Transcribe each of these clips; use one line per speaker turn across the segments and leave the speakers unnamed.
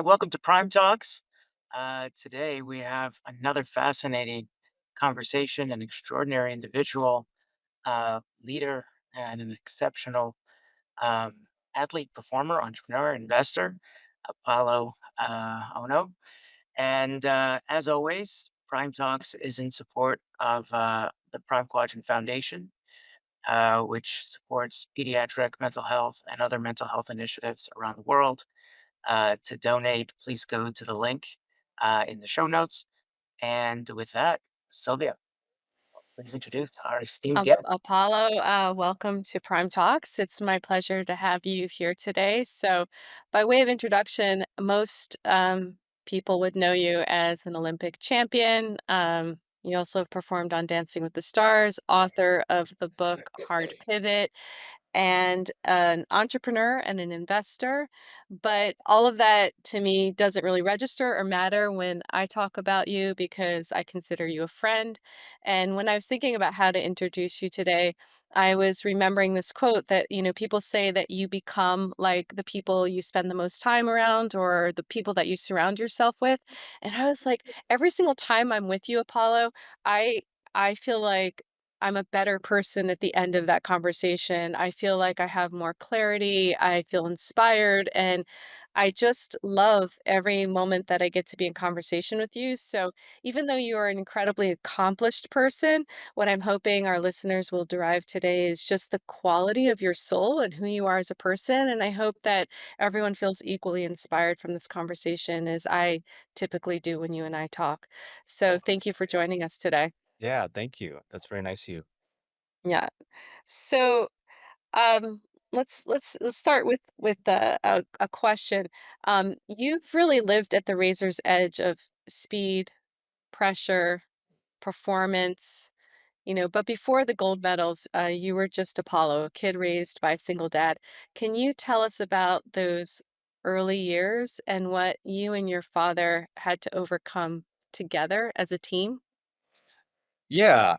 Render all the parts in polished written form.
Hi, welcome to Prime Talks. Today we have another fascinating conversation, an extraordinary individual, leader, and an exceptional athlete, performer, entrepreneur, investor, Apolo Ohno. And as always, Prime Talks is in support of the Prime Quadrant Foundation, which supports pediatric mental health and other mental health initiatives around the world. To donate, please go to the link in the show notes. And with that, Sylvia, please introduce our esteemed guest.
Apollo, welcome to Prime Talks. It's my pleasure to have you here today. So, by way of introduction, most people would know you as an Olympic champion. You also have performed on Dancing with the Stars, author of the book Hard Pivot, and an entrepreneur and an investor. But all of that to me doesn't really register or matter when I talk about you because I consider you a friend. And when I was thinking about how to introduce you today, I was remembering this quote that, people say that you become like the people you spend the most time around or the people that you surround yourself with. And I was like, every single time I'm with you, Apollo, I I feel like I'm a better person at the end of that conversation. I feel like I have more clarity. I feel inspired. And I just love every moment that I get to be in conversation with you. So, even though you are an incredibly accomplished person, what I'm hoping our listeners will derive today is just the quality of your soul and who you are as a person. And I hope that everyone feels equally inspired from this conversation as I typically do when you and I talk. So, thank you for joining us today.
Yeah, thank you. That's very nice of you.
Yeah. So, um, let's start with a question. You've really lived at the razor's edge of speed, pressure, performance, but before the gold medals, you were just Apollo, a kid raised by a single dad. Can you tell us about those early years and what you and your father had to overcome together as a team?
Yeah,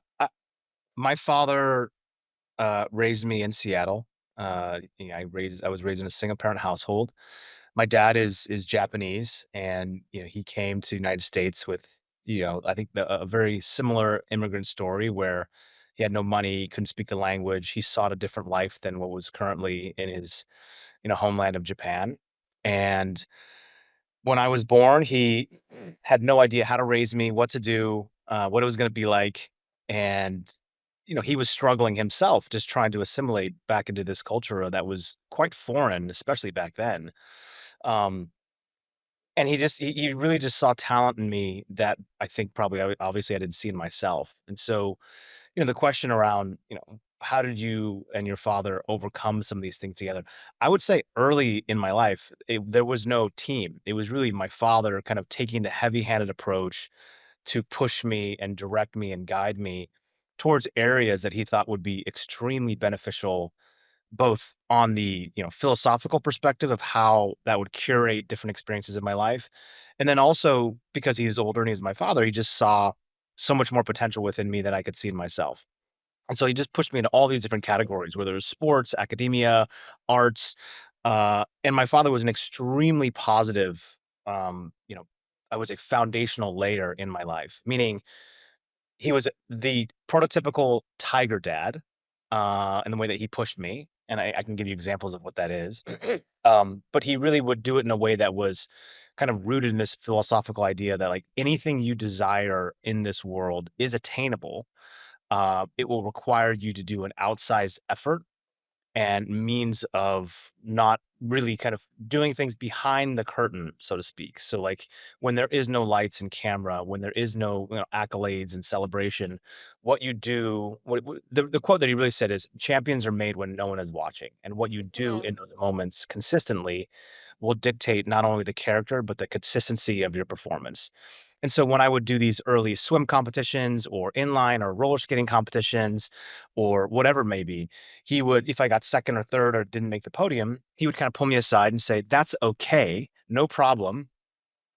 my father raised me in Seattle. I was raised in a single parent household. My dad is Japanese, and he came to the United States with I think a very similar immigrant story where he had no money, couldn't speak the language. He sought a different life than what was currently in his homeland of Japan, and when I was born, he had no idea how to raise me, what to do, what it was gonna be like, and, he was struggling himself just trying to assimilate back into this culture that was quite foreign, especially back then. Um, and he really just saw talent in me that I think probably obviously I didn't see in myself, and so the question around, how did you and your father overcome some of these things together? I would say early in my life, there was no team. It was really my father kind of taking the heavy-handed approach to push me and direct me and guide me towards areas that he thought would be extremely beneficial, both on the philosophical perspective of how that would curate different experiences in my life, and then also because he is older and he's my father, he just saw so much more potential within me than I could see in myself. And so he just pushed me into all these different categories, whether it was sports, academia, arts. And my father was an extremely positive, um, you know, I would say foundational layer in my life, meaning he was the prototypical tiger dad in the way that he pushed me. And I can give you examples of what that is. But he really would do it in a way that was kind of rooted in this philosophical idea that like anything you desire in this world is attainable. It will require you to do an outsized effort and means of not really kind of doing things behind the curtain, so to speak. So, like when there is no lights and camera, when there is no accolades and celebration, what you do, the quote that he really said is, "Champions are made when no one is watching," and what you do
Mhm.
in those moments consistently will dictate not only the character but the consistency of your performance. And so when I would do these early swim competitions or inline or roller skating competitions or whatever it may be, he would, if I got second or third or didn't make the podium, he would kind of pull me aside and say, "That's okay, no problem.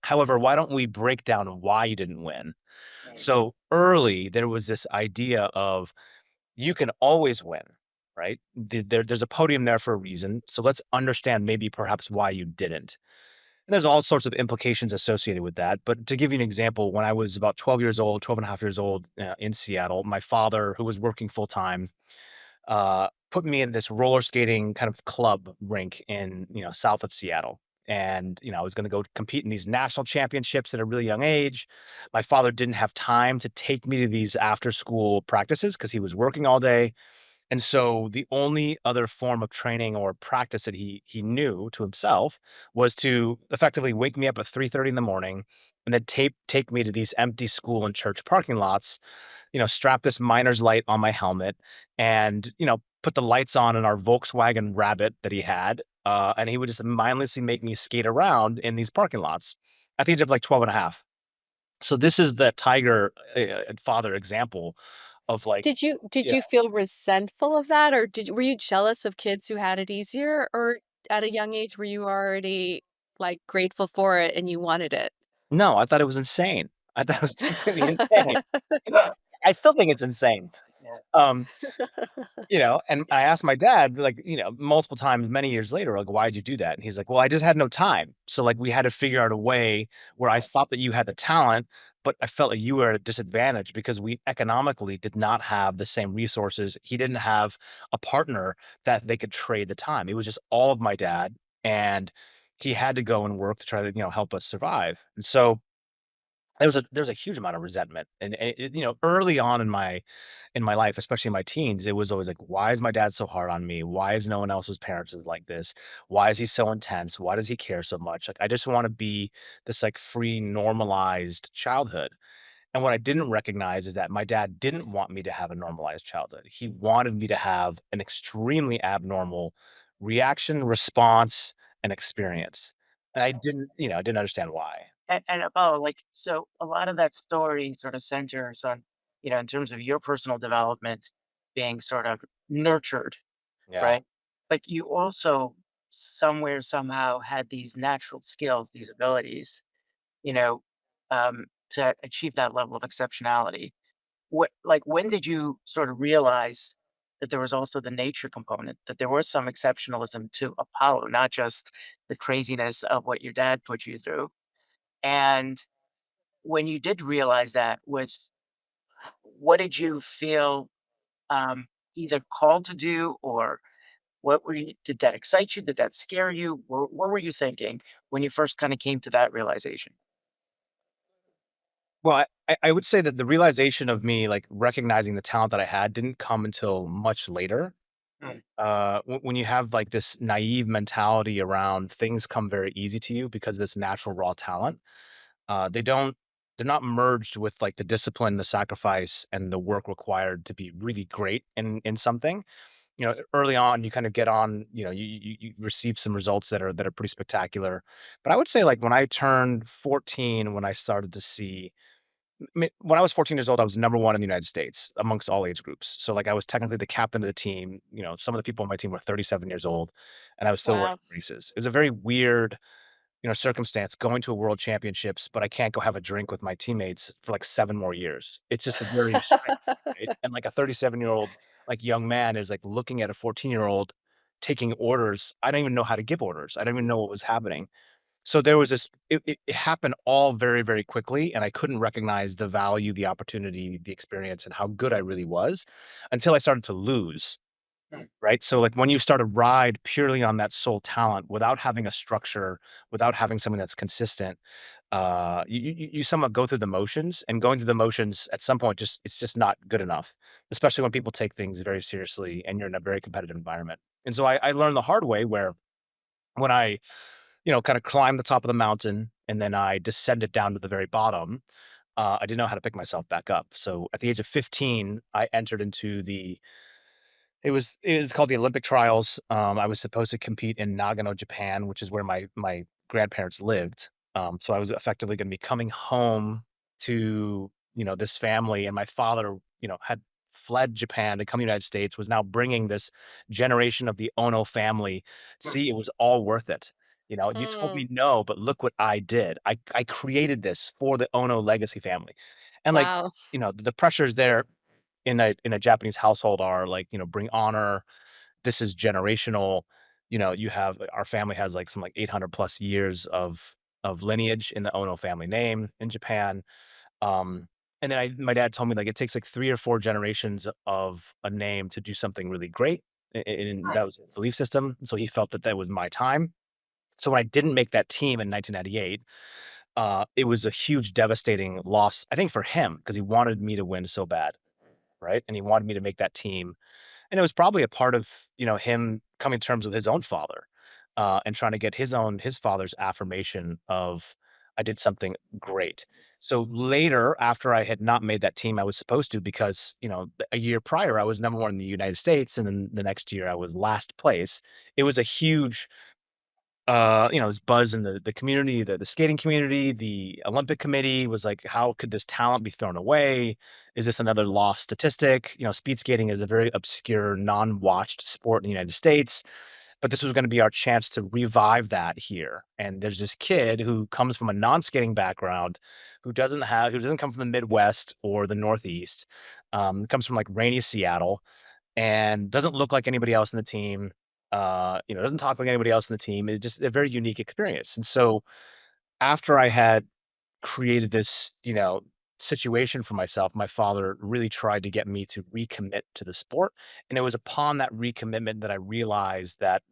However, why don't we break down why you didn't win?" So early, there was this idea of you can always win, right? There's a podium there for a reason. So let's understand maybe perhaps why you didn't. And there's all sorts of implications associated with that. But to give you an example, when I was about 12 years old, 12 and a half years old in Seattle, my father, who was working full time, put me in this roller skating kind of club rink in, south of Seattle. And, I was going to go compete in these national championships at a really young age. My father didn't have time to take me to these after school practices because he was working all day. And so the only other form of training or practice that he knew to himself was to effectively wake me up at 3:30 in the morning and then take me to these empty school and church parking lots, strap this miner's light on my helmet and, put the lights on in our Volkswagen Rabbit that he had. And he would just mindlessly make me skate around in these parking lots at the age of like 12 and a half. So this is the tiger father example of like,
Did you feel resentful of that, or were you jealous of kids who had it easier, or at a young age were you already, like, grateful for it and you wanted it?
no, I thought it was insane. I thought it was completely insane. I still think it's insane.
Yeah.
Um, and I asked my dad, like, multiple times many years later, like, "Why'd you do that?" And he's like, "Well, I just had no time. So, like, we had to figure out a way where I thought that you had the talent, but I felt like you were at a disadvantage because we economically did not have the same resources. He didn't have a partner that they could trade the time. It was just all of my dad, and he had to go and work to try to, help us survive." And so there's a huge amount of resentment, and early on in my life, especially in my teens, it was always like, why is my dad so hard on me? Why is no one else's parents is like this? Why is he so intense? Why does he care so much? Like, I just want to be this like free, normalized childhood. And what I didn't recognize is that my dad didn't want me to have a normalized childhood. He wanted me to have an extremely abnormal reaction, response, and experience. And I didn't understand why.
And Apollo, like, so a lot of that story sort of centers on, in terms of your personal development being sort of nurtured,
Yeah.
right? But you also somewhere, somehow had these natural skills, these abilities, you know, to achieve that level of exceptionality. When did you sort of realize that there was also the nature component, that there was some exceptionalism to Apollo, not just the craziness of what your dad put you through? And when you did realize that, what did you feel either called to do, or did that excite you? Did that scare you? What were you thinking when you first kind of came to that realization?
Well, I would say that the realization of me, like, recognizing the talent that I had didn't come until much later.
Mm,
When you have, like, this naive mentality around things come very easy to you because of this natural raw talent, they don't they're not merged with, like, the discipline, the sacrifice, and the work required to be really great in something. Early on, you kind of get on, you receive some results that are pretty spectacular. But I would say, like, when I turned 14, when I started to see when I was 14 years old, I was number 1 in the United States amongst all age groups. So, like, I was technically the captain of the team. Some of the people on my team were 37 years old, and I was still running
Wow.
races. It was a very weird, circumstance going to a world championships, but I can't go have a drink with my teammates for, like, 7 more years. It's just a very strange, right? And, like, a 37-year-old, like, young man is, like, looking at a 14-year-old taking orders. I don't even know how to give orders. I don't even know what was happening. So there was this it happened all very, very quickly, and I couldn't recognize the value, the opportunity, the experience, and how good I really was until I started to lose,
mm,
right? So, like, when you start to ride purely on that sole talent without having a structure, without having something that's consistent, you somewhat go through the motions, and going through the motions at some point it's just not good enough, especially when people take things very seriously and you're in a very competitive environment. And so I learned the hard way where when I kind of climbed the top of the mountain and then I descended down to the very bottom. I didn't know how to pick myself back up. So at the age of 15, I entered into it was called the Olympic trials. I was supposed to compete in Nagano, Japan, which is where my grandparents lived. So I was effectively going to be coming home to this family, and my father had fled Japan to come to the United States, was now bringing this generation of the Ono family.
mm,
See, it was all worth it. You told
Mm,
me no, but look what I did. I created this for the Ono legacy family, and like
wow.
the pressures there in a Japanese household are like, bring honor, this is generational, you have our family has like some like 800 plus years of lineage in the Ono family name in Japan. Um, and then my dad told me like it takes like 3 or 4 generations of a name to do something really great. And that was his belief system. So he felt that that was my time. So when I didn't make that team in 1998, it was a huge, devastating loss, I think, for him because he wanted me to win so bad, right? And he wanted me to make that team, and it was probably a part of, him coming to terms with his own father, and trying to get his father's affirmation of, "I did something great." So later, after I had not made that team I was supposed to because, a year prior, I was number 1 in the United States, and then the next year I was last place. It was a huge this buzz in the community, the skating community, the Olympic committee was like, how could this talent be thrown away? Is this another lost statistic? Speed skating is a very obscure, non-watched sport in the United States, but this was going to be our chance to revive that here. And there's this kid who comes from a non-skating background, who doesn't come from the Midwest or the Northeast, comes from like rainy Seattle, and doesn't look like anybody else in the team. Doesn't talk like anybody else in the team. It's just a very unique experience. And so after I had created this, situation for myself, my father really tried to get me to recommit to the sport. And it was upon that recommitment that I realized that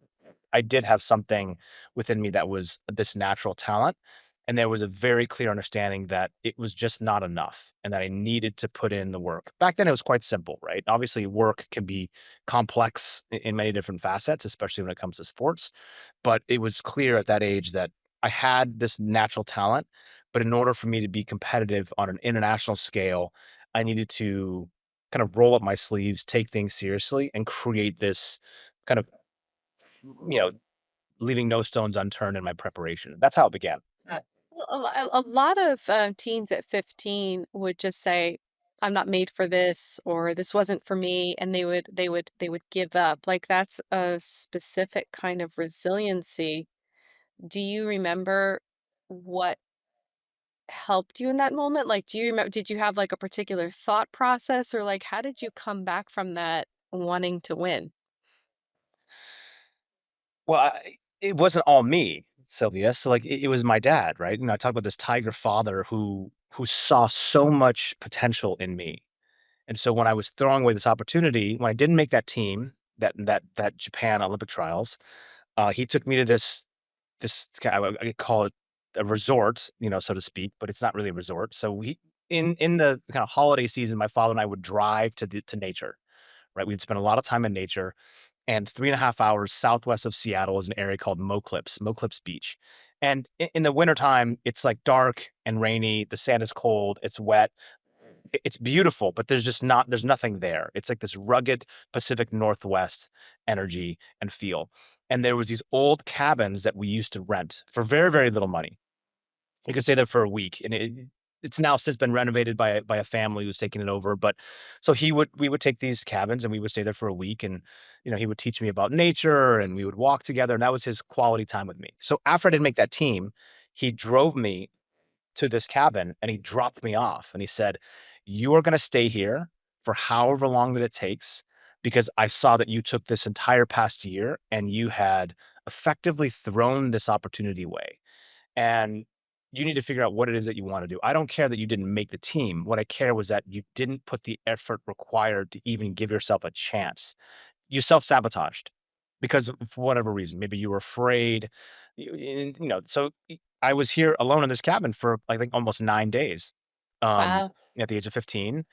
I did have something within me that was this natural talent. And there was a very clear understanding that it was just not enough and that I needed to put in the work. Back then, it was quite simple, right? Obviously, work can be complex in many different facets, especially when it comes to sports. But it was clear at that age that I had this natural talent. But in order for me to be competitive on an international scale, I needed to kind of roll up my sleeves, take things seriously, and create this kind of, you know, leaving no stones unturned in my preparation. That's how it began.
Well, a lot of teens at 15 would just say, "I'm not made for this," or "This wasn't for me," and they would give up. Like that's a specific kind of resiliency. Do you remember what helped you in that moment? Like, do you remember? Did you have like a particular thought process, or like how did you come back from that wanting to win?
Well, it wasn't all me, Sylvia. So, like, it was my dad, right? I talk about this tiger father who saw so much potential in me. And so when I was throwing away this opportunity, when I didn't make that team, that Japan Olympic trials, he took me to I could call it a resort, so to speak, but it's not really a resort. So we in the kind of holiday season, my father and I would drive to nature, right? We'd spend a lot of time in nature, and 3.5 hours southwest of Seattle is an area called Moclips Beach. And in the wintertime, it's like dark and rainy. The sand is cold. It's wet. It's beautiful, but there's nothing there. It's like this rugged Pacific Northwest energy and feel. And there was these old cabins that we used to rent for very, very little money. You could stay there for a week, and it's now since been renovated by a family who's taken it over. But so we would take these cabins and we would stay there for a week, and he would teach me about nature, and we would walk together, and that was his quality time with me. So after I didn't make that team, he drove me to this cabin and he dropped me off and he said, "You are going to stay here for however long that it takes because I saw that you took this entire past year and you had effectively thrown this opportunity away. And you need to figure out what it is that you want to do. I don't care that you didn't make the team. What I care was that you didn't put the effort required to even give yourself a chance. You self-sabotaged because for whatever reason, maybe you were afraid, so I was here alone in this cabin for, I think, almost 9 days, um,
Wow.
at the age of 15,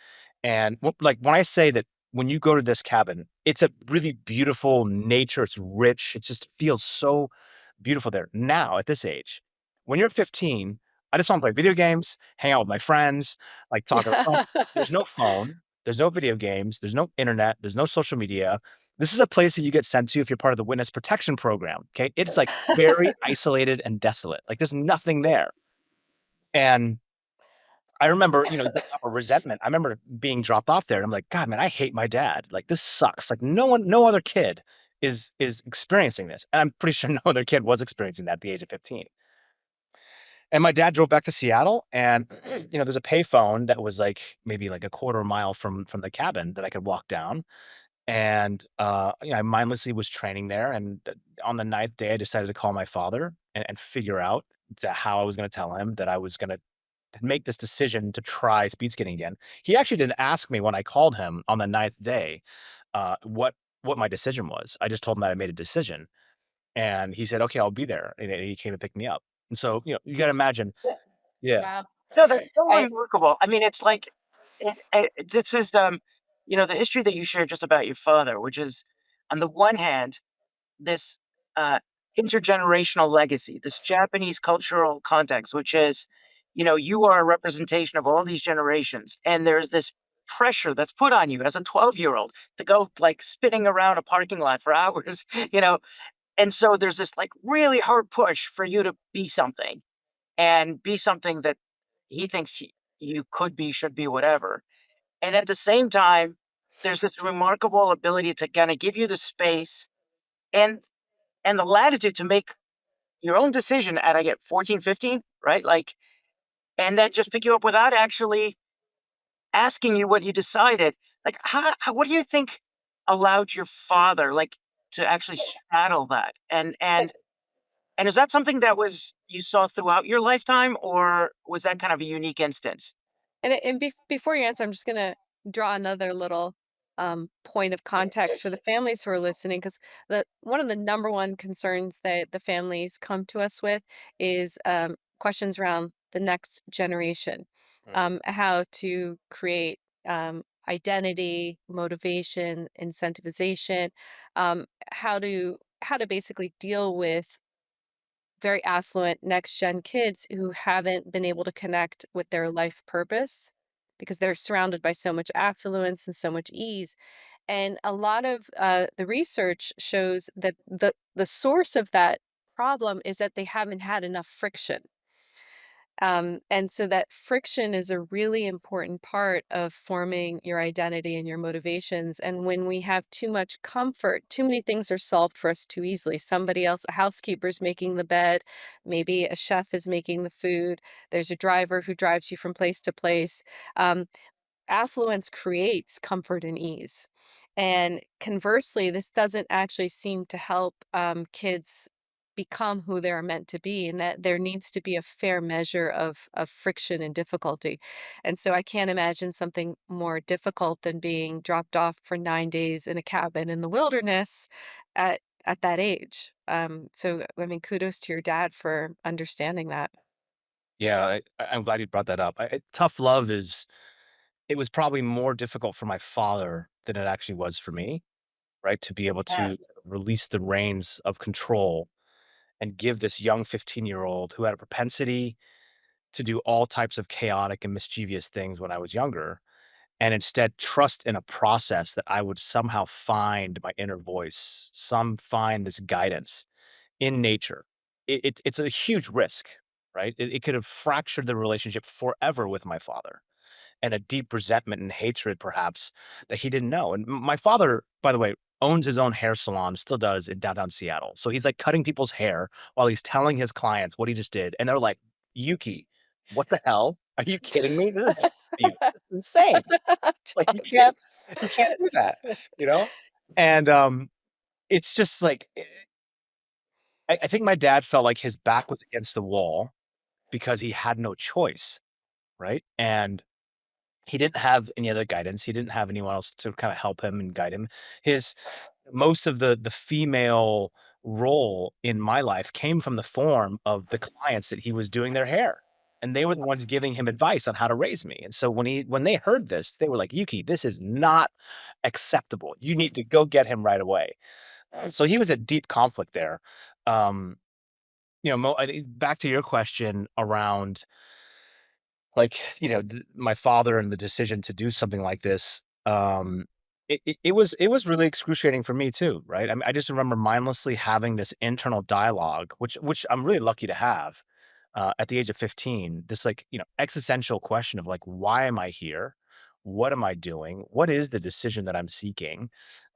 and like, when I say that when you go to this cabin, it's a really beautiful nature, it's rich, it just feels so beautiful there. Now, at this age, when you're 15, I just wanna play video games, hang out with my friends, like, talk on the phone. There's no phone, there's no video games, there's no internet, there's no social media. This is a place that you get sent to if you're part of the witness protection program, okay? It's, like, very isolated and desolate, like, there's nothing there, and I remember, a resentment. I remember being dropped off there, and I'm like, "God, man, I hate my dad. Like, this sucks." Like, no other kid is experiencing this, and I'm pretty sure no other kid was experiencing that at the age of 15. And my dad drove back to Seattle, and, there's a payphone that was, like, maybe, like, a quarter mile from the cabin that I could walk down, And, I mindlessly was training there, and, on the ninth day, I decided to call my father and figure out how I was gonna tell him that I was gonna make this decision to try speed skating again. He actually didn't ask me when I called him on the ninth day, what my decision was. I just told him that I made a decision, and he said, "Okay, I'll be there," and he came and picked me up. And so, you gotta imagine.
Yeah.
Yeah.
Wow.
No, that's so
I
remarkable. I mean, it's like this is the history that you shared just about your father, which is on the one hand this uh, intergenerational legacy, this Japanese cultural context, which is, you are a representation of all these generations, and there's this pressure that's put on you as a 12-year-old to go like spinning around a parking lot for hours, you know, and so there's this like really hard push for you to be something and be something that he thinks you could be, should be, whatever. And at the same time, there's this remarkable ability to kind of give you the space and the latitude to make your own decision at I get 14, 15, right? Like, and then just pick you up without actually asking you what you decided. Like, what do you think allowed your father like to actually straddle that? And is that something that was you saw throughout your lifetime, or was that kind of a unique instance?
Before you answer, I'm just gonna draw another little point of context for the families who are listening, because the one of the number one concerns that the families come to us with is questions around the next generation,
Mhm.
how to create identity, motivation, incentivization, how to basically deal with very affluent next gen kids who haven't been able to connect with their life purpose because they're surrounded by so much affluence and so much ease. And a lot of the research shows that the source of that problem is that they haven't had enough friction, and so that friction is a really important part of forming your identity and your motivations. And when we have too much comfort, too many things are solved for us too easily. Somebody else, a housekeeper's making the bed, maybe a chef is making the food, there's a driver who drives you from place to place. Um, Affluence creates comfort and ease. And conversely, this doesn't actually seem to help kids become who they're meant to be, and that there needs to be a fair measure of friction and difficulty. And so I can't imagine something more difficult than being dropped off for 9 days in a cabin in the wilderness at that age. So I mean, kudos to your dad for understanding that.
Yeah, I'm glad you brought that up. Tough love is it was probably more difficult for my father than it actually was for me, right? To be able
Yeah.
to release the reins of control and give this young 15-year-old who had a propensity to do all types of chaotic and mischievous things when I was younger, and instead trust in a process that I would somehow find my inner voice, find this guidance in nature. It's a huge risk, right? It could have fractured the relationship forever with my father and a deep resentment and hatred perhaps that he didn't know. And my father, by the way, owns his own hair salon, still does in downtown Seattle. So he's like cutting people's hair while he's telling his clients what he just did. And they're like, Yuki, what the hell? Are you kidding me? This is you. This is insane. Like
Jokes.
you can't do that, you know? And it's just like I think my dad felt like his back was against the wall because he had no choice, right? And he didn't have any other guidance. He didn't have anyone else to kinda help him and guide him. His most of the female role in my life came from the form of the clients that he was doing their hair, and they were the ones giving him advice on how to raise me, and so when they heard this, they were like, "Yuki, this is not acceptable. You need to go get him right away." So he was a deep conflict there. Um, I think back to your question around like, my father and the decision to do something like this, it was really excruciating for me too, right? I mean, I just remember mindlessly having this internal dialogue, which I'm really lucky to have, at the age of 15, this like, existential question of like, why am I here? What am I doing? What is the decision that I'm seeking?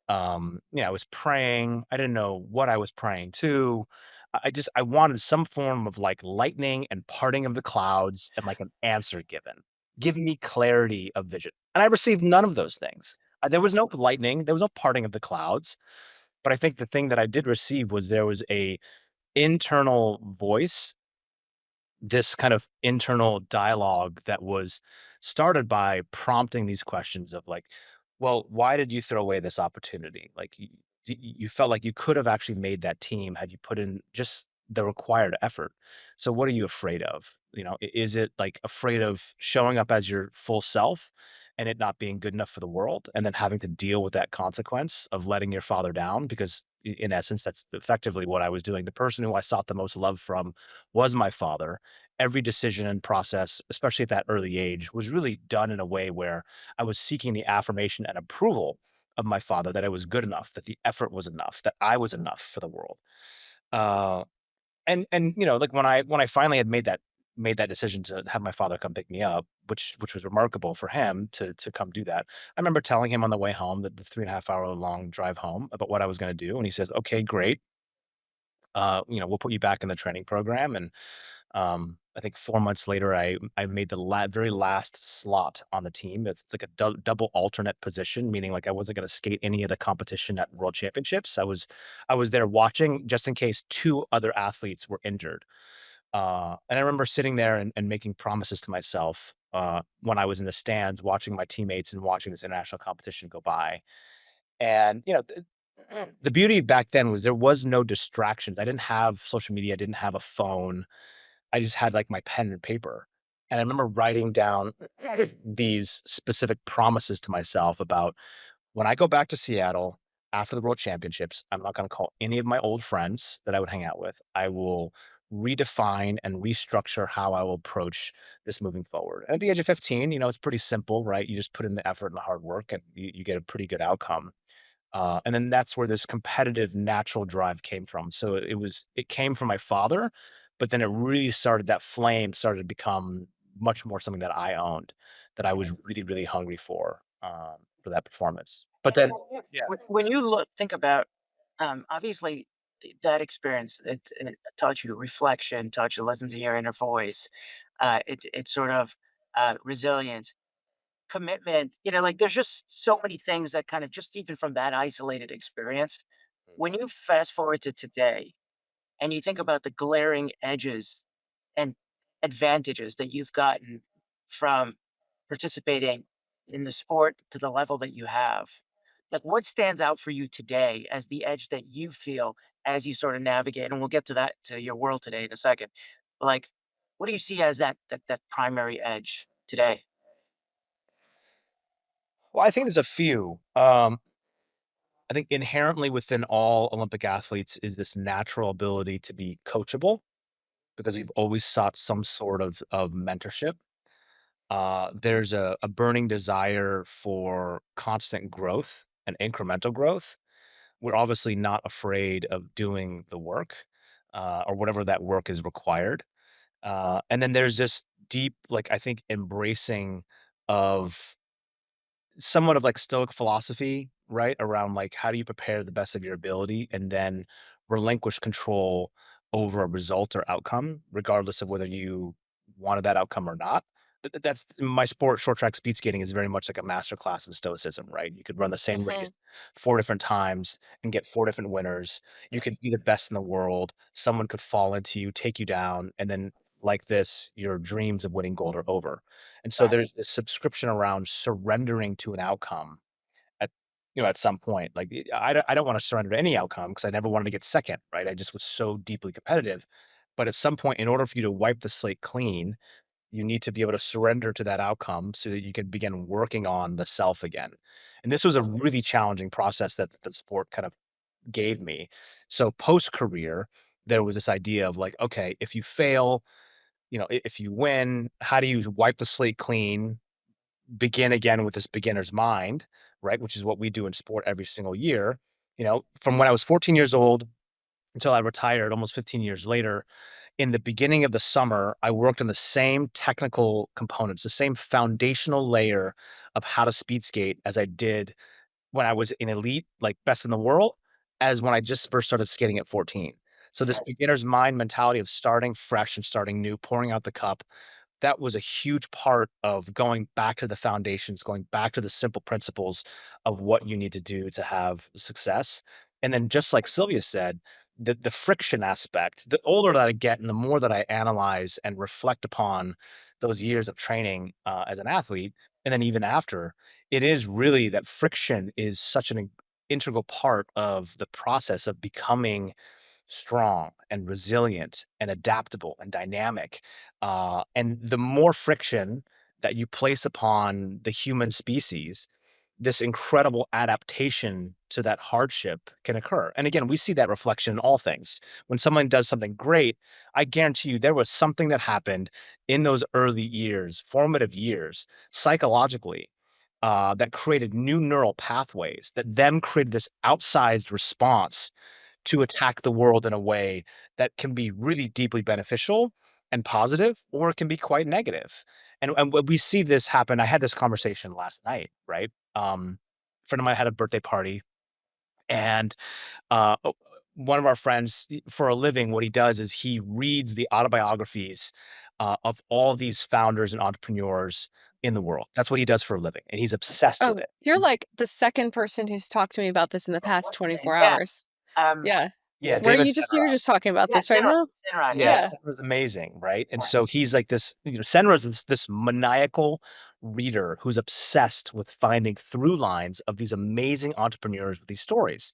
I was praying. I didn't know what I was praying to. I wanted some form of like lightning and parting of the clouds and like an answer given. Give me clarity of vision. And I received none of those things. There was no lightning, there was no parting of the clouds, but I think the thing that I did receive was there was a internal voice, this kind of internal dialogue that was started by prompting these questions of like, well, why did you throw away this opportunity? Like you felt like you could have actually made that team had you put in just the required effort. So what are you afraid of? Is it like afraid of showing up as your full self and it not being good enough for the world and then having to deal with that consequence of letting your father down? Because in essence, that's effectively what I was doing. The person who I sought the most love from was my father. Every decision and process, especially at that early age, was really done in a way where I was seeking the affirmation and approval of my father that I was good enough, that the effort was enough, that I was enough for the world. Uh, and like when I finally had made that decision to have my father come pick me up, which was remarkable for him to come do that. I remember telling him on the way home that the 3.5 hour long drive home about what I was going to do, and he says, "Okay, great. We'll put you back in the training program." And I think 4 months later, I made the very last slot on the team. It's like a double alternate position, meaning like I wasn't gonna skate any of the competition at World Championships. I was there watching just in case 2 other athletes were injured. And I remember sitting there and making promises to myself, when I was in the stands watching my teammates and watching this international competition go by. And, the beauty back then was there was no distractions. I didn't have social media, I didn't have a phone. I just had, like, my pen and paper, and I remember writing down these specific promises to myself about when I go back to Seattle after the World Championships, I'm not gonna call any of my old friends that I would hang out with. I will redefine and restructure how I will approach this moving forward. And at the age of 15, it's pretty simple, right? You just put in the effort and the hard work, and you get a pretty good outcome. And then that's where this competitive natural drive came from. So it came from my father, but then it really started that flame started to become much more something that I owned, that I was really, really hungry for that performance. But then yeah.
When you think about, obviously that experience, it taught you reflection, taught you to listen to your inner voice. It's sort of resilience, commitment. Like there's just so many things that kind of just even from that isolated experience. When you fast forward to today and you think about the glaring edges and advantages that you've gotten from participating in the sport to the level that you have. Like, what stands out for you today as the edge that you feel as you sort of navigate? And we'll get to that to your world today in a second. Like, what do you see as that primary edge today?
Well, I think there's a few. I think inherently within all Olympic athletes is this natural ability to be coachable because we've always sought some sort of mentorship. There's a burning desire for constant growth and incremental growth. We're obviously not afraid of doing the work, or whatever that work is required. And then there's this deep, like, I think, embracing of somewhat of like stoic philosophy, right? Around like how do you prepare the best of your ability and then relinquish control over a result or outcome, regardless of whether you wanted that outcome or not. That's my sport. Short track speed skating is very much like a master class in stoicism, right? You could run the same race
Mhm.
4 different times and get 4 different winners. You could be the best in the world. Someone could fall into you, take you down, and then like this, your dreams of winning gold are over. And so
Right.
there's this subscription around surrendering to an outcome at at some point. Like, I don't wanna surrender to any outcome because I never wanted to get second, right? I just was so deeply competitive. But at some point, in order for you to wipe the slate clean, you need to be able to surrender to that outcome so that you can begin working on the self again. And this was a really challenging process that the sport kind of gave me. So post-career, there was this idea of like, okay, if you fail, if you win, how do you wipe the slate clean, begin again with this beginner's mind, right? Which is what we do in sport every single year. From when I was 14 years old until I retired almost 15 years later, in the beginning of the summer, I worked on the same technical components, the same foundational layer of how to speed skate as I did when I was in elite, like best in the world, as when I just first started skating at 14. So this beginner's mind mentality of starting fresh and starting new, pouring out the cup, that was a huge part of going back to the foundations, going back to the simple principles of what you need to do to have success. And then just like Sylvia said, the friction aspect, the older that I get and the more that I analyze and reflect upon those years of training as an athlete, and then even after, it is really that friction is such an integral part of the process of becoming strong and resilient and adaptable and dynamic. And the more friction that you place upon the human species, this incredible adaptation to that hardship can occur. And again, we see that reflection in all things. When someone does something great, I guarantee you there was something that happened in those early years, formative years, psychologically, that created new neural pathways that then created this outsized response to attack the world in a way that can be really deeply beneficial and positive, or it can be quite negative. And when we see this happen, I had this conversation last night, right? A friend of mine had a birthday party, and uh, o- one of our friends, for a living, what he does is he reads the autobiographies of all these founders and entrepreneurs in the world. That's what he does for a living, and he's obsessed with
Oh,
it.
you're like the second person who's talked to me about this in the
Oh,
past
okay.
24
Yeah.
hours.
Um,
Yeah.
Yeah,
Were
David
you just
Senra.
talking about
yeah,
this right
Sinra,
now?
Sinra,
Yeah,
Yeah.
yes.
Senra's amazing, right? And so he's like this, Senra is this maniacal reader who's obsessed with finding through lines of these amazing entrepreneurs with these stories.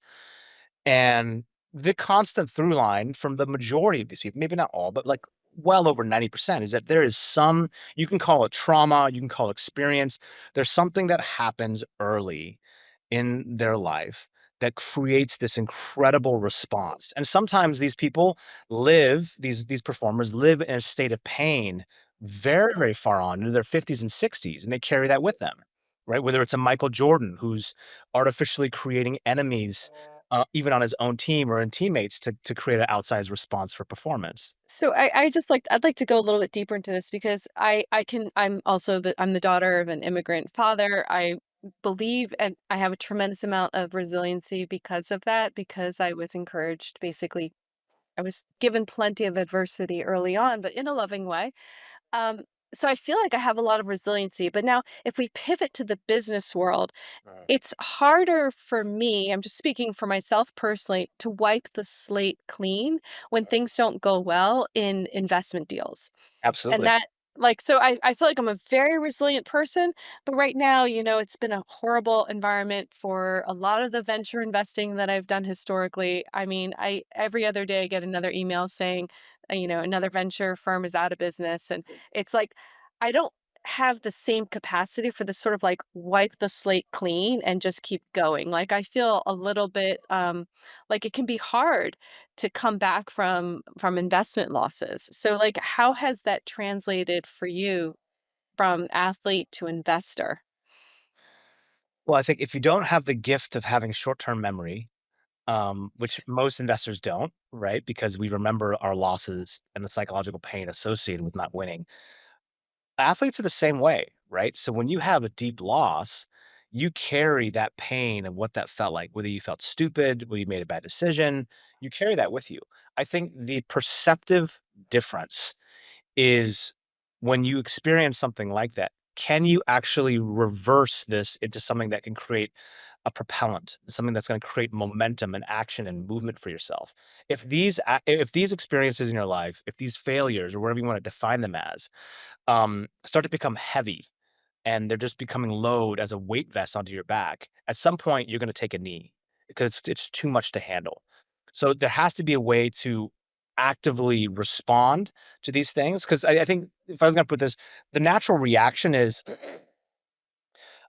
And the constant through line from the majority of these people, maybe not all, but like well over 90%, is that there is some, you can call it trauma, you can call it experience. There's something that happens early in their life that creates this incredible response. And sometimes these people live, these performers live in a state of pain very, very far on into their 50s and 60s, and they carry that with them, right? Whether it's a Michael Jordan who's artificially creating enemies even on his own team or in teammates to create an outsized response for performance.
So I'd like to go a little bit deeper into this because I'm also I'm the daughter of an immigrant father. I believe and I have a tremendous amount of resiliency because of that, because I was encouraged basically I was given plenty of adversity early on, but in a loving way. Um, so I feel like I have a lot of resiliency. But now, if we pivot to the business world,
Right.
it's harder for me, I'm just speaking for myself personally, to wipe the slate clean when things don't go well in investment deals. And
Absolutely.
that so I feel like I'm a very resilient person, but right now, it's been a horrible environment for a lot of the venture investing that I've done historically. I mean, I every other day I get another email saying, another venture firm is out of business. And it's like I don't have the same capacity for this sort of like wipe the slate clean and just keep going. Like I feel a little bit like it can be hard to come back from investment losses. So like how has that translated for you from athlete to investor?
Well, I think if you don't have the gift of having short-term memory, which most investors don't, right? Because we remember our losses and the psychological pain associated with not winning. Athletes are the same way, right? So when you have a deep loss, you carry that pain and what that felt like, whether you felt stupid, whether you made a bad decision, you carry that with you. I think the perceptive difference is when you experience something like that, can you actually reverse this into something that can create a propellant, something that's going to create momentum and action and movement for yourself? If these experiences in your life, if these failures or whatever you want to define them as, start to become heavy and they're just becoming load as a weight vest onto your back, at some point you're going to take a knee because it's too much to handle. So there has to be a way to actively respond to these things. Because I think if I was going to put this, the natural reaction is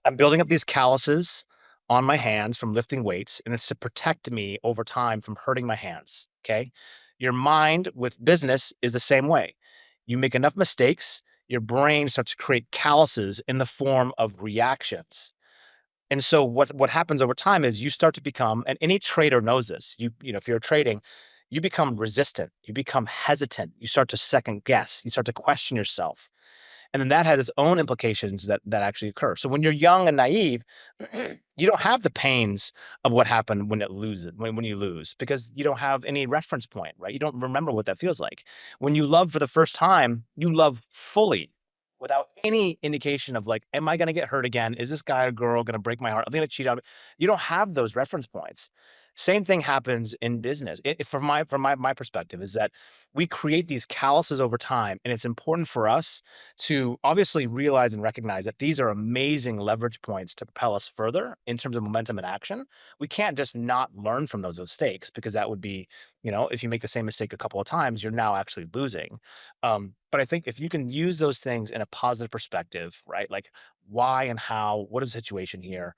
I'm building up these calluses on my hands from lifting weights, and it's to protect me over time from hurting my hands. Okay. Your mind with business is the same way. You make enough mistakes, your brain starts to create calluses in the form of reactions. And so what happens over time is you start to become, and any trader knows this. If you're trading, you become resistant, you become hesitant, you start to second guess, you start to question yourself. And then that has its own implications that actually occur. So when you're young and naive, you don't have the pains of what happened when you lose, because you don't have any reference point, right? You don't remember what that feels like. When you love for the first time, you love fully. without any indication of like, am I going to get hurt again? Is this guy or girl going to break my heart? Are they going to cheat on me? You don't have those reference points. Same thing happens in business. From my perspective is that we create these calluses over time, and it's important for us to obviously realize and recognize that these are amazing leverage points to propel us further in terms of momentum and action. We can't just not learn from those mistakes because that would be, if you make the same mistake a couple of times, you're now actually losing. But I think if you can use those things in a positive perspective, right? Like why and how, what is the situation here?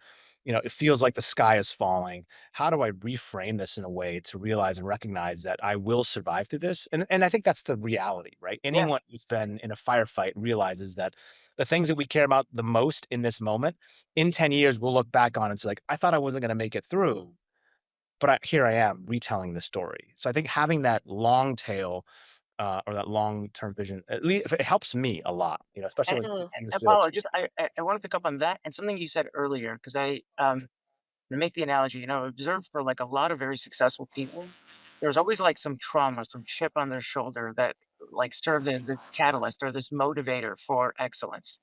It feels like the sky is falling. How do I reframe this in a way to realize and recognize that I will survive through this? And I think that's the reality, right?
Yeah.
Anyone who's been in a firefight realizes that the things that we care about the most in this moment, in 10 years, we'll look back on and say, like, I thought I wasn't going to make it through, but here I am retelling the story. So I think having that long tail or that long-term vision, at least it helps me a lot, especially when
Mm.
things
And
feel
Apollo,
changing.
I want to pick up on that and something you said earlier because to make the analogy, observe for like a lot of very successful people, there's always like some trauma, some chip on their shoulder that like served as this catalyst or this motivator for excellence,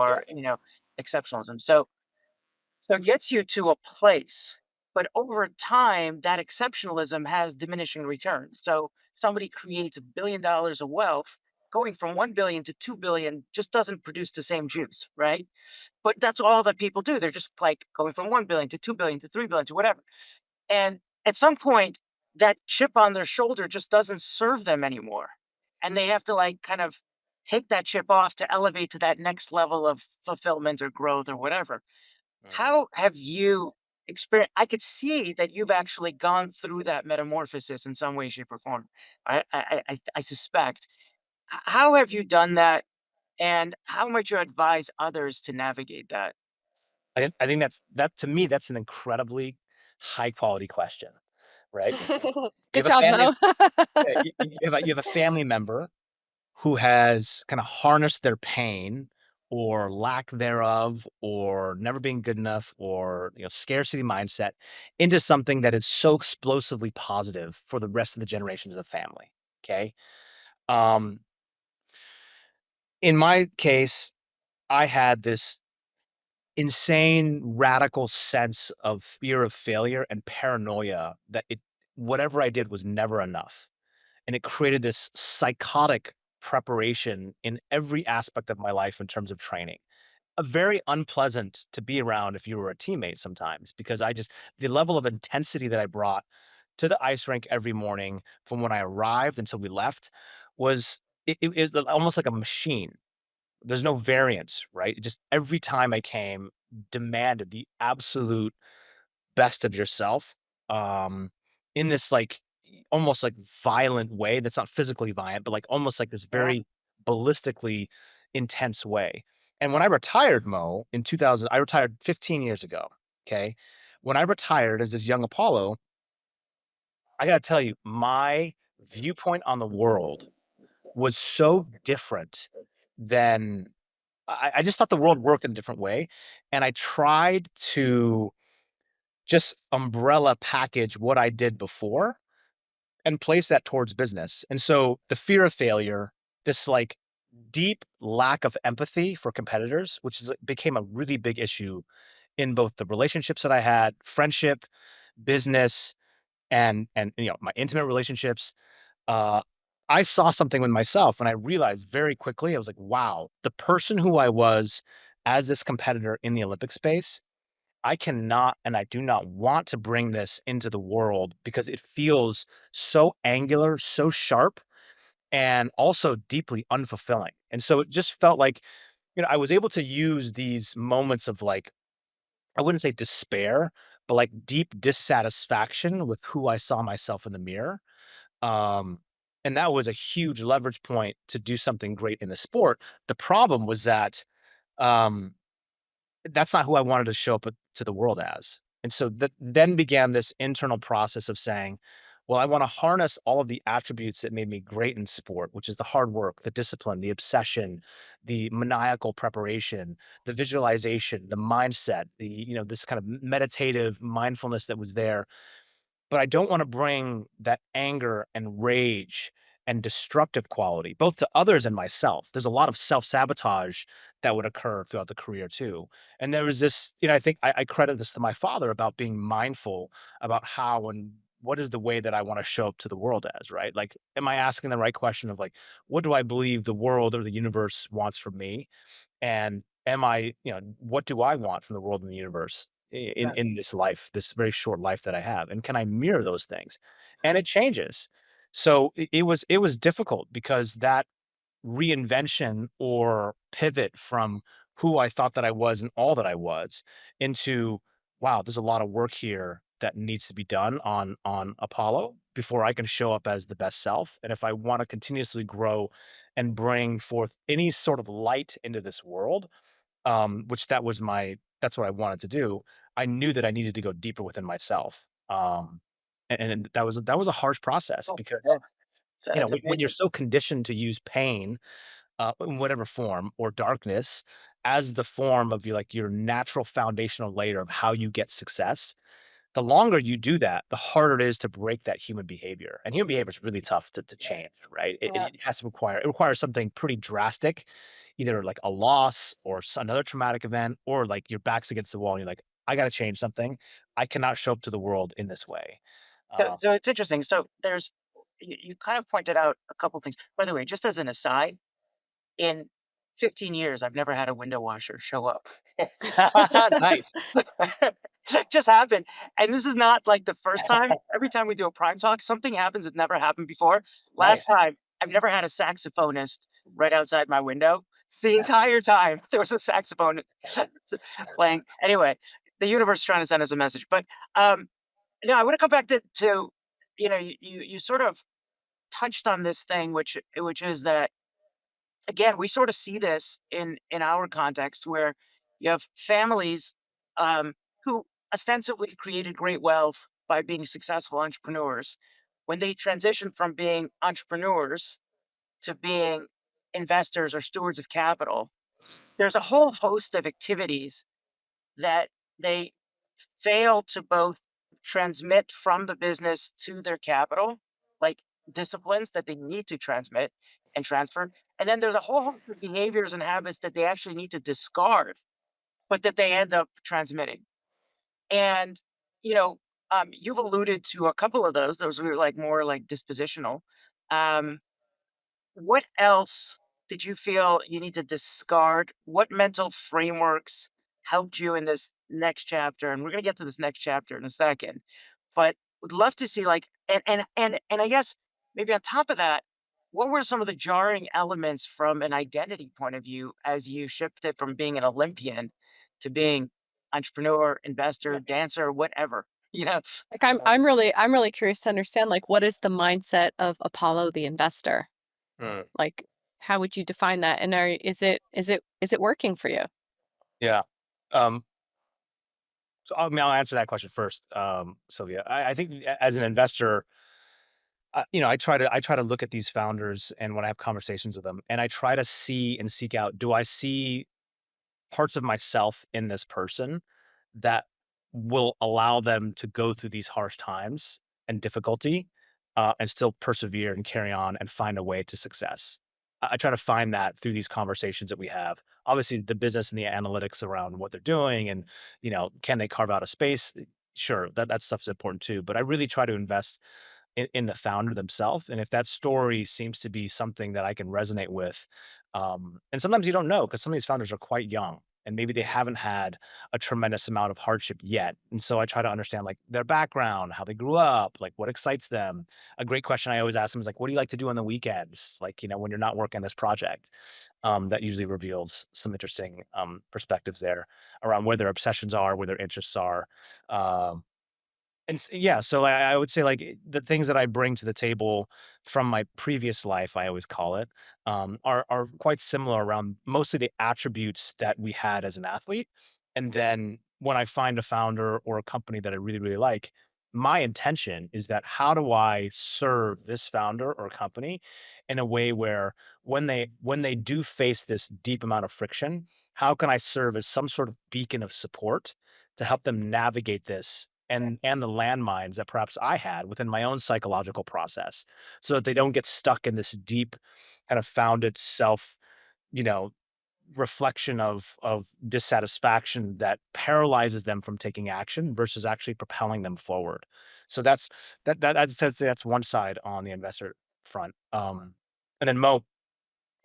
Yeah.
for exceptionalism. So it gets you to a place, but over time, that exceptionalism has diminishing returns. So somebody creates $1 billion of wealth, going from 1 billion to 2 billion just doesn't produce the same juice, right? But that's all that people do. They're just like going from 1 billion to 2 billion to 3 billion to whatever. And at some point, that chip on their shoulder just doesn't serve them anymore. And they have to like kind of take that chip off to elevate to that next level of fulfillment or growth or whatever.
Mhm.
How have you experienced? I could see that you've actually gone through that metamorphosis in some way, shape, or form. I suspect. How have you done that, and how might you advise others to navigate that?
I think that to me, that's an incredibly high quality question, right? You
Good
have a
job,
family
Mo.
yeah, you have a family member who has kinda harnessed their pain or lack thereof or never being good enough or, scarcity mindset into something that is so explosively positive for the rest of the generations of the family, okay? Um, in my case, I had this insane radical sense of fear of failure and paranoia that whatever I did was never enough. And it created this psychotic preparation in every aspect of my life in terms of training. A very unpleasant to be around if you were a teammate sometimes because the level of intensity that I brought to the ice rink every morning from when I arrived until we left was it is almost like a machine. There's no variance, right? Just every time I came demanded the absolute best of yourself, um, in this, like, almost, like, violent way that's not physically violent, but, like, almost like this
Yeah,
very ballistically intense way. And when I retired, Mo, in 2000 I retired 15 years ago, okay? When I retired as this young Apollo, I gotta tell you, my viewpoint on the world was so different than I just thought the world worked in a different way, and I tried to just umbrella package what I did before and place that towards business. And so the fear of failure, this like deep lack of empathy for competitors, which became a really big issue in both the relationships that I had, friendship, business, and my intimate relationships. Uh, I saw something with myself, and I realized very quickly. I was like, "Wow, the person who I was as this competitor in the Olympic space I cannot and I do not want to bring this into the world because it feels so angular, so sharp, and also deeply unfulfilling." And so it just felt like, I was able to use these moments of like, I wouldn't say despair, but like deep dissatisfaction with who I saw myself in the mirror. Um, and that was a huge leverage point to do something great in the sport. The problem was that um, that's not who I wanted to show up to the world as. And so that then began this internal process of saying, well, I want to harness all of the attributes that made me great in sport, which is the hard work, the discipline, the obsession, the maniacal preparation, the visualization, the mindset, this kind of meditative mindfulness that was there. But I don't want to bring that anger and rage and destructive quality, both to others and myself. There's a lot of self-sabotage that would occur throughout the career too. And there was this, I think I credit this to my father about being mindful about how and what is the way that I want to show up to the world as, right? Like, am I asking the right question of like, what do I believe the world or the universe wants from me? And am I, what do I want from the world and the universe in this life, this very short life that I have? And can I mirror those things? And it changes. So it was difficult because that reinvention or pivot from who I thought that I was and all that I was into, wow, there's a lot of work here that needs to be done on Apollo before I can show up as the best self. And if I want to continuously grow and bring forth any sort of light into this world, which that's what I wanted to do. I knew that I needed to go deeper within myself. And that was a harsh process
Oh,
because
yeah. So that's
when you're
amazing.
so conditioned to use pain, in whatever form, or darkness as the form of your natural foundational layer of how you get success, the longer you do that, the harder it is to break that human behavior. And human behavior is really tough to change, right? It,
Yeah.
it has to requires something pretty drastic, either like a loss or another traumatic event, or like your back's against the wall and you're like, I got to change something. I cannot show up to the world in this way.
So,
Um,
so it's interesting. So you kind of pointed out a couple things. By the way, just as an aside, in 15 years, I've never had a window washer show up.
nice,
Just happened. And this is not like the first time. Every time we do a prime talk, something happens that never happened before. Last
nice.
time, I've never had a saxophonist right outside my window. The entire time there was a saxophone playing. Anyway, the universe is trying to send us a message. But no, I want to come back to you sort of touched on this thing, which is that again, we sort of see this in our context where you have families who ostensibly created great wealth by being successful entrepreneurs. When they transition from being entrepreneurs to being investors or stewards of capital, there's a whole host of activities that they fail to both transmit from the business to their capital, like disciplines that they need to transmit and transfer. And then there's a whole host of behaviors and habits that they actually need to discard, but that they end up transmitting. And, you know, you've alluded to a couple of those. Those were like more like dispositional. Um, what else did you feel you need to discard? What mental frameworks helped you in this next chapter? And we're going to get to this next chapter in a second. But would love to see like and I guess maybe on top of that, what were some of the jarring elements from an identity point of view as you shifted from being an Olympian to being entrepreneur, investor, dancer, whatever, you know?
Like I'm really curious to understand like what is the mindset of Apollo the investor?
Mm,
Like how would you define that? And is it working for you?
yeah. Um, so I'll answer that question first, Sylvia. I think as an investor, I try to look at these founders, and when I have conversations with them, and I try to see and seek out, do I see parts of myself in this person that will allow them to go through these harsh times and difficulty, and still persevere and carry on and find a way to success. I try to find that through these conversations that we have. Obviously, the business and the analytics around what they're doing, and can they carve out a space? Sure, that stuff's important too. But I really try to invest in the founder themselves. And if that story seems to be something that I can resonate with, and sometimes you don't know because some of these founders are quite young and maybe they haven't had a tremendous amount of hardship yet. And so I try to understand like their background, how they grew up, like what excites them. A great question I always ask them is like, what do you like to do on the weekends? Like, when you're not working this project. That usually reveals some interesting perspectives there around where their obsessions are, where their interests are. Um, yeah, so I would say, like, the things that I bring to the table from my previous life, I always call it, are quite similar around mostly the attributes that we had as an athlete. And then when I find a founder or a company that I really, really like, my intention is that how do I serve this founder or company in a way where when they do face this deep amount of friction, how can I serve as some sort of beacon of support to help them navigate this and the landmines that perhaps I had within my own psychological process, so that they don't get stuck in this deep kind of founded self, you know, reflection of dissatisfaction that paralyzes them from taking action versus actually propelling them forward. So I'd say that's one side on the investor front. And then Mo,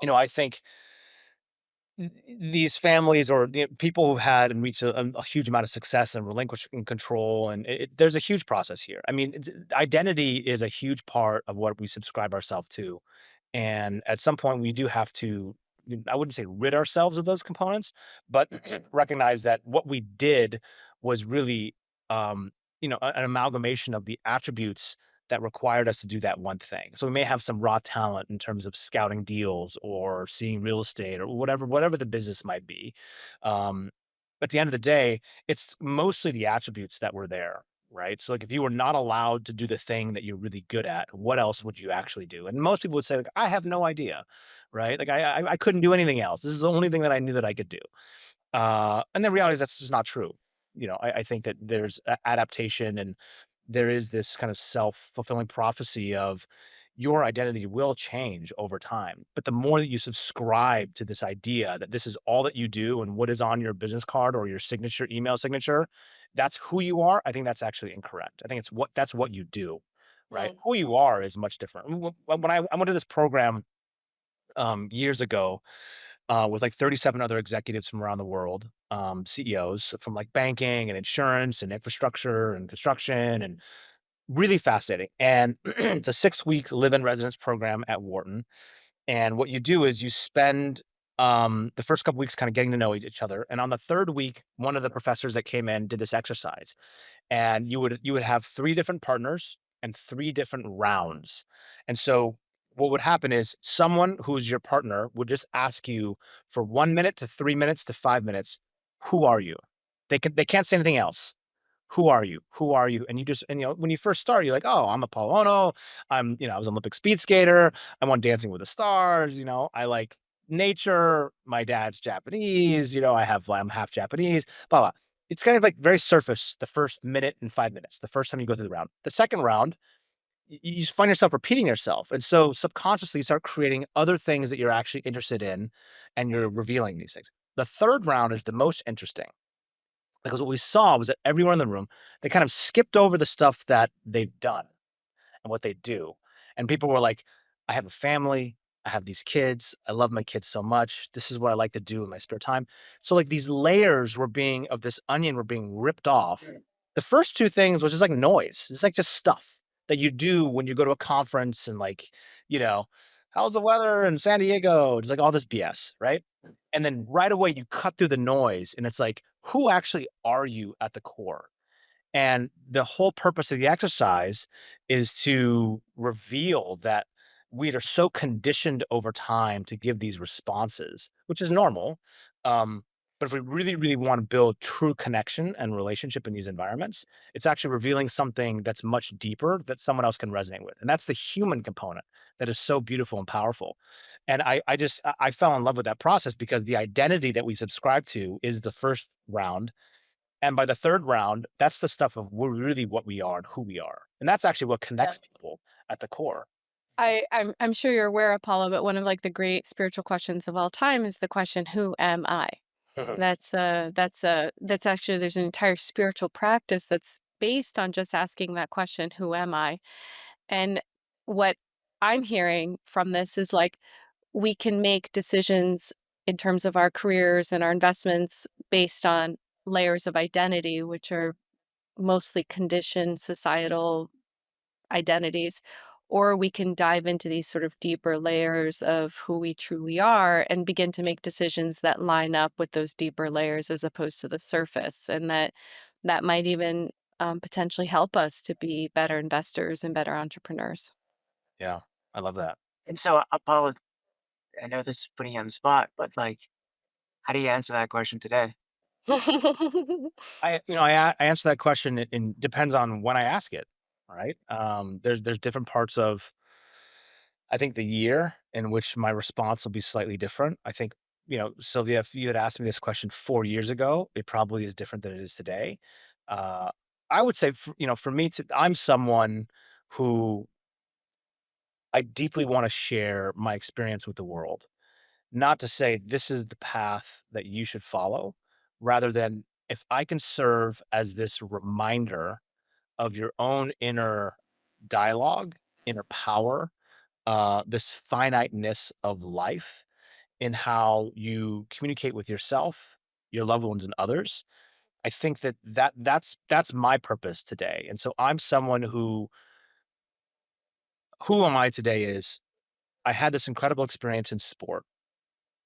I think these families or the people who've had and reached a huge amount of success and relinquishing control, and there's a huge process here. I mean, identity is a huge part of what we subscribe ourselves to, and at some point we do have to, I wouldn't say rid ourselves of those components, but recognize that what we did was really, um, an amalgamation of the attributes that required us to do that one thing. So we may have some raw talent in terms of scouting deals or seeing real estate or whatever the business might be. Um, at the end of the day, it's mostly the attributes that were there, right? So like if you were not allowed to do the thing that you're really good at, what else would you actually do? And most people would say, like, I have no idea, right? Like I couldn't do anything else. This is the only thing that I knew that I could do. And the reality is that's just not true. I think that there's adaptation, and there is this kind of self-fulfilling prophecy of your identity will change over time. But the more that you subscribe to this idea that this is all that you do and what is on your business card or your signature, email signature, that's who you are. I think that's actually incorrect. I think that's what you do, right?
Mm.
Who you are is much different. When I went to this program years ago, with like 37 other executives from around the world, CEOs from like banking and insurance and infrastructure and construction, and really fascinating. And it's a 6-week live-in residence program at Wharton. And what you do is you spend the first couple weeks kind of getting to know each other. And on the third week, one of the professors that came in did this exercise, and you would have 3 different partners and 3 different rounds. And so what would happen is someone who's your partner would just ask you for 1 minute to 3 minutes to 5 minutes, "Who are you?" They can't say anything else. "Who are you? Who are you?" And when you first start, you're like, "Oh, I'm Apolo Ohno. I was an Olympic speed skater. I won Dancing with the Stars. I like nature. My dad's Japanese. I'm half Japanese, blah, blah." It's kind of like very surface the first minute and 5 minutes, the first time you go through the round. The second round, you just find yourself repeating yourself. And so subconsciously you start creating other things that you're actually interested in, and you're revealing these things. The third round is the most interesting, because what we saw was that everyone in the room, they kind of skipped over the stuff that they've done and what they do. And people were like, I have a family. I have these kids. I love my kids so much. This is what I like to do in my spare time. So like these layers of this onion were being ripped off. The first two things was just like noise. It's like just stuff that you do when you go to a conference, and like, you know, how's the weather in San Diego? It's like all this BS, right? And then right away you cut through the noise, and it's like, who actually are you at the core? And the whole purpose of the exercise is to reveal that we are so conditioned over time to give these responses, which is normal. But if we really, really want to build true connection and relationship in these environments, it's actually revealing something that's much deeper that someone else can resonate with. And that's the human component that is so beautiful and powerful. And I fell in love with that process because the identity that we subscribe to is the first round, and by the third round, that's the stuff of we're really what we are and who we are. And that's actually what
Yeah.
connects people at the core.
I'm sure you're aware, Apollo, but one of like the great spiritual questions of all time is the question, "Who am I?" That's actually there's an entire spiritual practice that's based on just asking that question, "Who am I?" And what I'm hearing from this is like we can make decisions in terms of our careers and our investments based on layers of identity, which are mostly conditioned societal identities, or we can dive into these sort of deeper layers of who we truly are and begin to make decisions that line up with those deeper layers as opposed to the surface. And that might even potentially help us to be better investors and better entrepreneurs.
Yeah, I love that.
And so, Apollo, I know this is putting you on the spot, but like, how do you answer that question today?
I answer that question. It depends on when I ask it. Right. There's different parts of, I think, the year in which my response will be slightly different. I think, Sylvia, if you had asked me this question 4 years ago, it probably is different than it is today. Uh, I would say, for me to I'm someone who I deeply wanna share my experience with the world. Not to say this is the path that you should follow, rather than if I can serve as this reminder of your own inner dialogue, inner power, this finiteness of life in how you communicate with yourself, your loved ones, and others. I think that's my purpose today. And so I'm someone who am I today is I had this incredible experience in sport.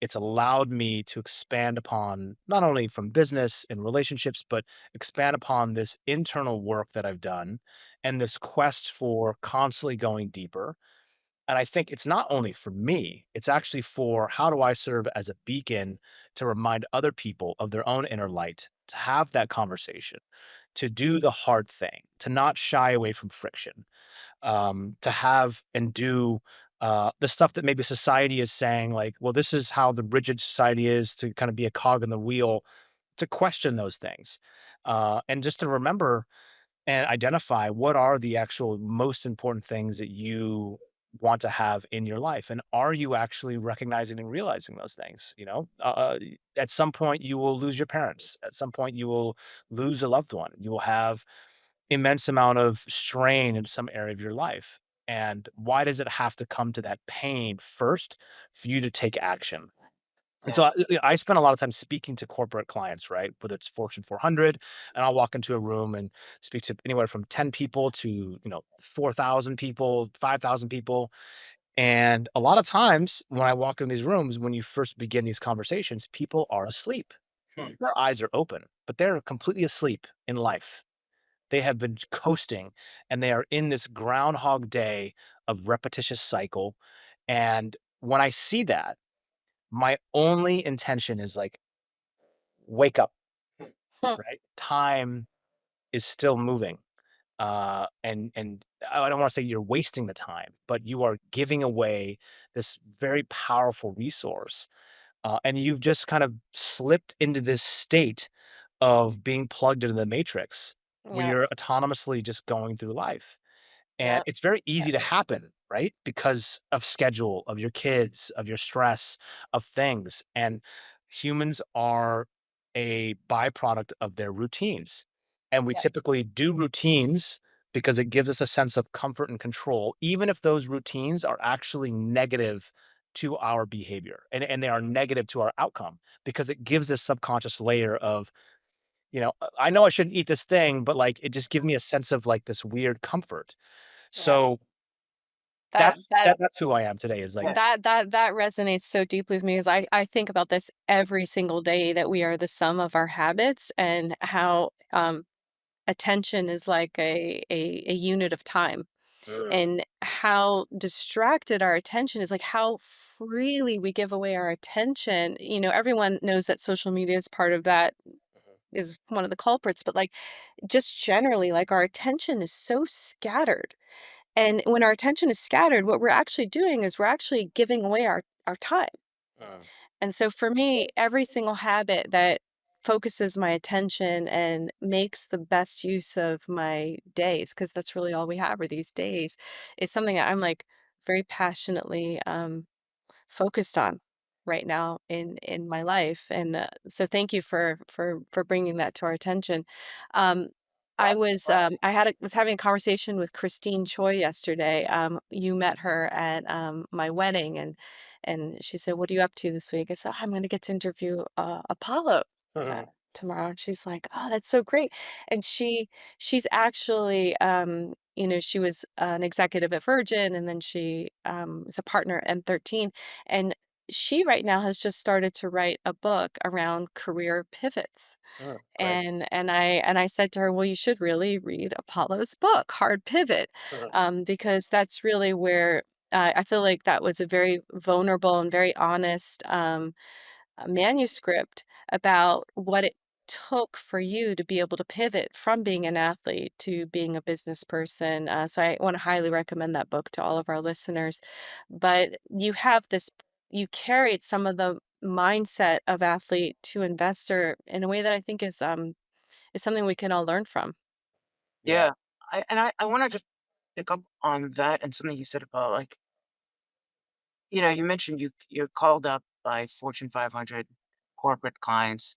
It's allowed me to expand upon not only from business and relationships, but expand upon this internal work that I've done and this quest for constantly going deeper. And I think it's not only for me, it's actually for how do I serve as a beacon to remind other people of their own inner light, to have that conversation, to do the hard thing, to not shy away from friction, to have and do the stuff that maybe society is saying, like, well, this is how the rigid society is to kind of be a cog in the wheel, to question those things. And just to remember and identify what are the actual most important things that you want to have in your life, and are you actually recognizing and realizing those things? At some point you will lose your parents, at some point you will lose a loved one, you will have immense amount of strain in some area of your life. And why does it have to come to that pain first for you to take action? And
Yeah.
so I spend a lot of time speaking to corporate clients, right? Whether it's Fortune 400, and I'll walk into a room and speak to anywhere from 10 people to, 4,000 people, 5,000 people. And a lot of times when I walk in these rooms, when you first begin these conversations, people are asleep.
Hmm.
Their eyes are open, but they're completely asleep in life. They have been coasting, and they are in this groundhog day of repetitious cycle. And when I see that, my only intention is like, wake up,
Hmm.
right? Time is still moving. And I don't want to say you're wasting the time, but you are giving away this very powerful resource. And you've just kind of slipped into this state of being plugged into the matrix where
Yeah.
you're autonomously just going through life. And
Yeah.
it's very easy to happen, right? Because of schedule, of your kids, of your stress, of things. And humans are a byproduct of their routines. And we
Yeah.
typically do routines because it gives us a sense of comfort and control, even if those routines are actually negative to our behavior and they are negative to our outcome because it gives this subconscious layer of, I know I shouldn't eat this thing, but like it just gives me a sense of like this weird comfort.
Yeah.
So
That that
that's who I am today is like,
that resonates so deeply with me because I think about this every single day that we are the sum of our habits and how attention is like a unit of time
mm,
and how distracted our attention is, like how freely we give away our attention. Everyone knows that social media is part of that, is one of the culprits, but like just generally, like our attention is so scattered. And when our attention is scattered, what we're actually doing is we're actually giving away our time.
mm,
And so for me, every single habit that focuses my attention and makes the best use of my days, because that's really all we have are these days, is something that I'm like very passionately focused on right now in my life. And so thank you for bringing that to our attention. um I was having a conversation with Christine Choi yesterday. You met her at my wedding, and she said, "What are you up to this week?" I said, "I'm going to get to interview Apollo uh,
mhm,
tomorrow." And she's like, "Oh, that's so great." And she's actually she was an executive at Virgin, and then she is a partner at M13, and she right now has just started to write a book around career pivots.
mm, great.
And I said to her, "Well, you should really read Apollo's book, Hard Pivot,"
Mhm,
because that's really where I feel like that was a very vulnerable and very honest manuscript about what it took for you to be able to pivot from being an athlete to being a business person. So I want to highly recommend that book to all of our listeners. But you carried some of the mindset of athlete to investor in a way that I think is something we can all learn from.
Yeah.
Yeah. I want to just pick up on that and something you said about like, you mentioned you're called up by Fortune 500 corporate clients.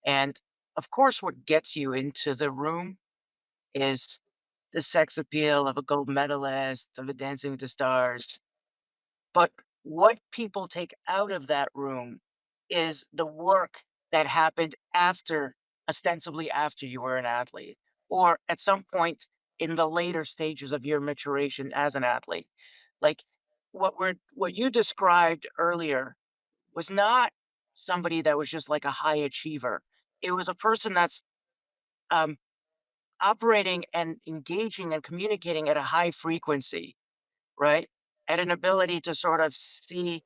And of course, what gets you into the room is the sex appeal of a gold medalist, of a Dancing with the Stars. But what people take out of that room is the work that happened after, ostensibly after you were an athlete, or at some point in the later stages of your maturation as an athlete. Like what you described earlier was not somebody that was just like a high achiever. It was a person that's um, operating and engaging and communicating at a high frequency, right? At an ability to sort of see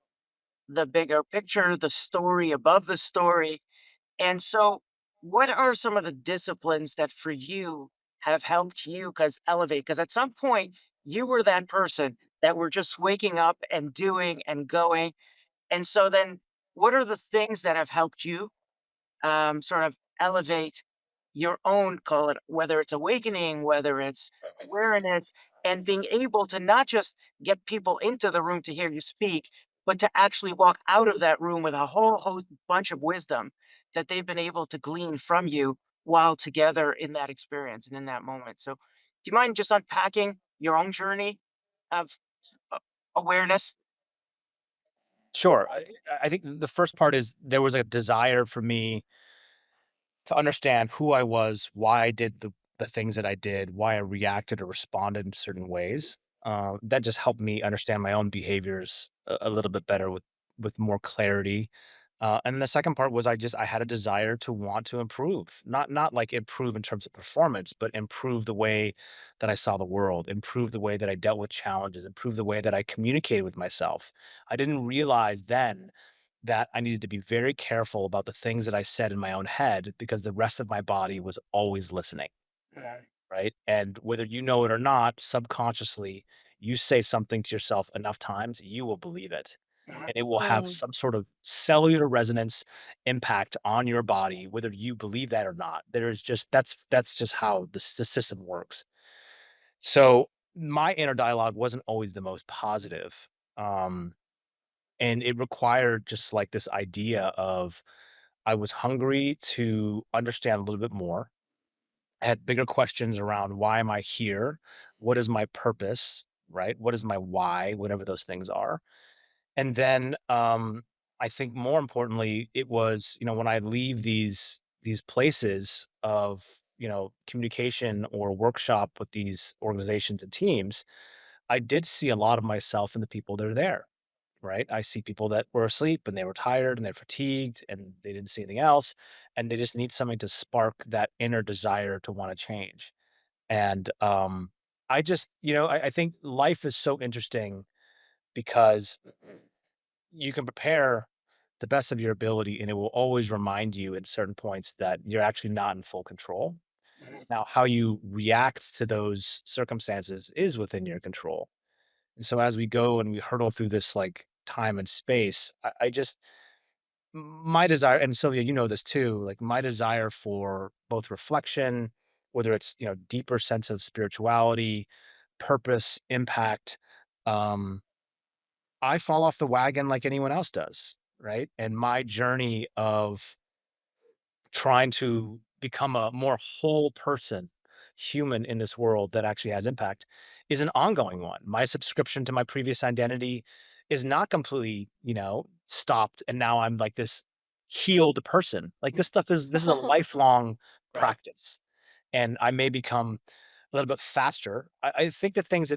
the bigger picture, the story above the story. And so, what are some of the disciplines that for you have helped you cuz elevate? Because at some point you were that person that were just waking up and doing and going. And so then what are the things that have helped you sort of elevate your own, call it, whether it's awakening, whether it's awareness, and being able to not just get people into the room to hear you speak, but to actually walk out of that room with a whole bunch of wisdom that they've been able to glean from you while together in that experience and in that moment. So, do you mind just unpacking your own journey of uh, awareness?
Sure. I think the first part is there was a desire for me to understand who I was, why I did the things that I did, why I reacted or responded in certain ways. That just helped me understand my own behaviors a little bit better with more clarity. And the second part was I had a desire to want to improve, not like improve in terms of performance, but improve the way that I saw the world, improve the way that I dealt with challenges, improve the way that I communicated with myself. I didn't realize then that I needed to be very careful about the things that I said in my own head because the rest of my body was always listening,
Mhm,
right? And whether you know it or not, subconsciously, you say something to yourself enough times, you will believe it.
mhm,
And it will have
Mm,
some sort of cellular resonance impact on your body, whether you believe that or not. There is just that's just how the system works. So my inner dialogue wasn't always the most positive. Um, and it required just like this idea of I was hungry to understand a little bit more. I had bigger questions around why am I here? What is my purpose? Right? What is my why? Whatever those things are. And then I think more importantly, it was, when I leave these places of, communication or workshop with these organizations and teams, I did see a lot of myself in the people that are there, right? I see people that were asleep and they were tired and they're fatigued and they didn't see anything else. And they just need something to spark that inner desire to want to change. And I just, I think life is so interesting because you can prepare the best of your ability and it will always remind you at certain points that you're actually not in full control.
mhm,
Now, how you react to those circumstances is within your control. And so as we go and we hurdle through this like time and space, I just my desire, and Sylvia, you know this too, like my desire for both reflection, whether it's deeper sense of spirituality, purpose, impact, um, I fall off the wagon like anyone else does, right? And my journey of trying to become a more whole person, human in this world that actually has impact is an ongoing one. My subscription to my previous identity is not completely, stopped. And now I'm like this healed person. Like this is a lifelong
right.
practice. And I may become a little bit faster. I think the things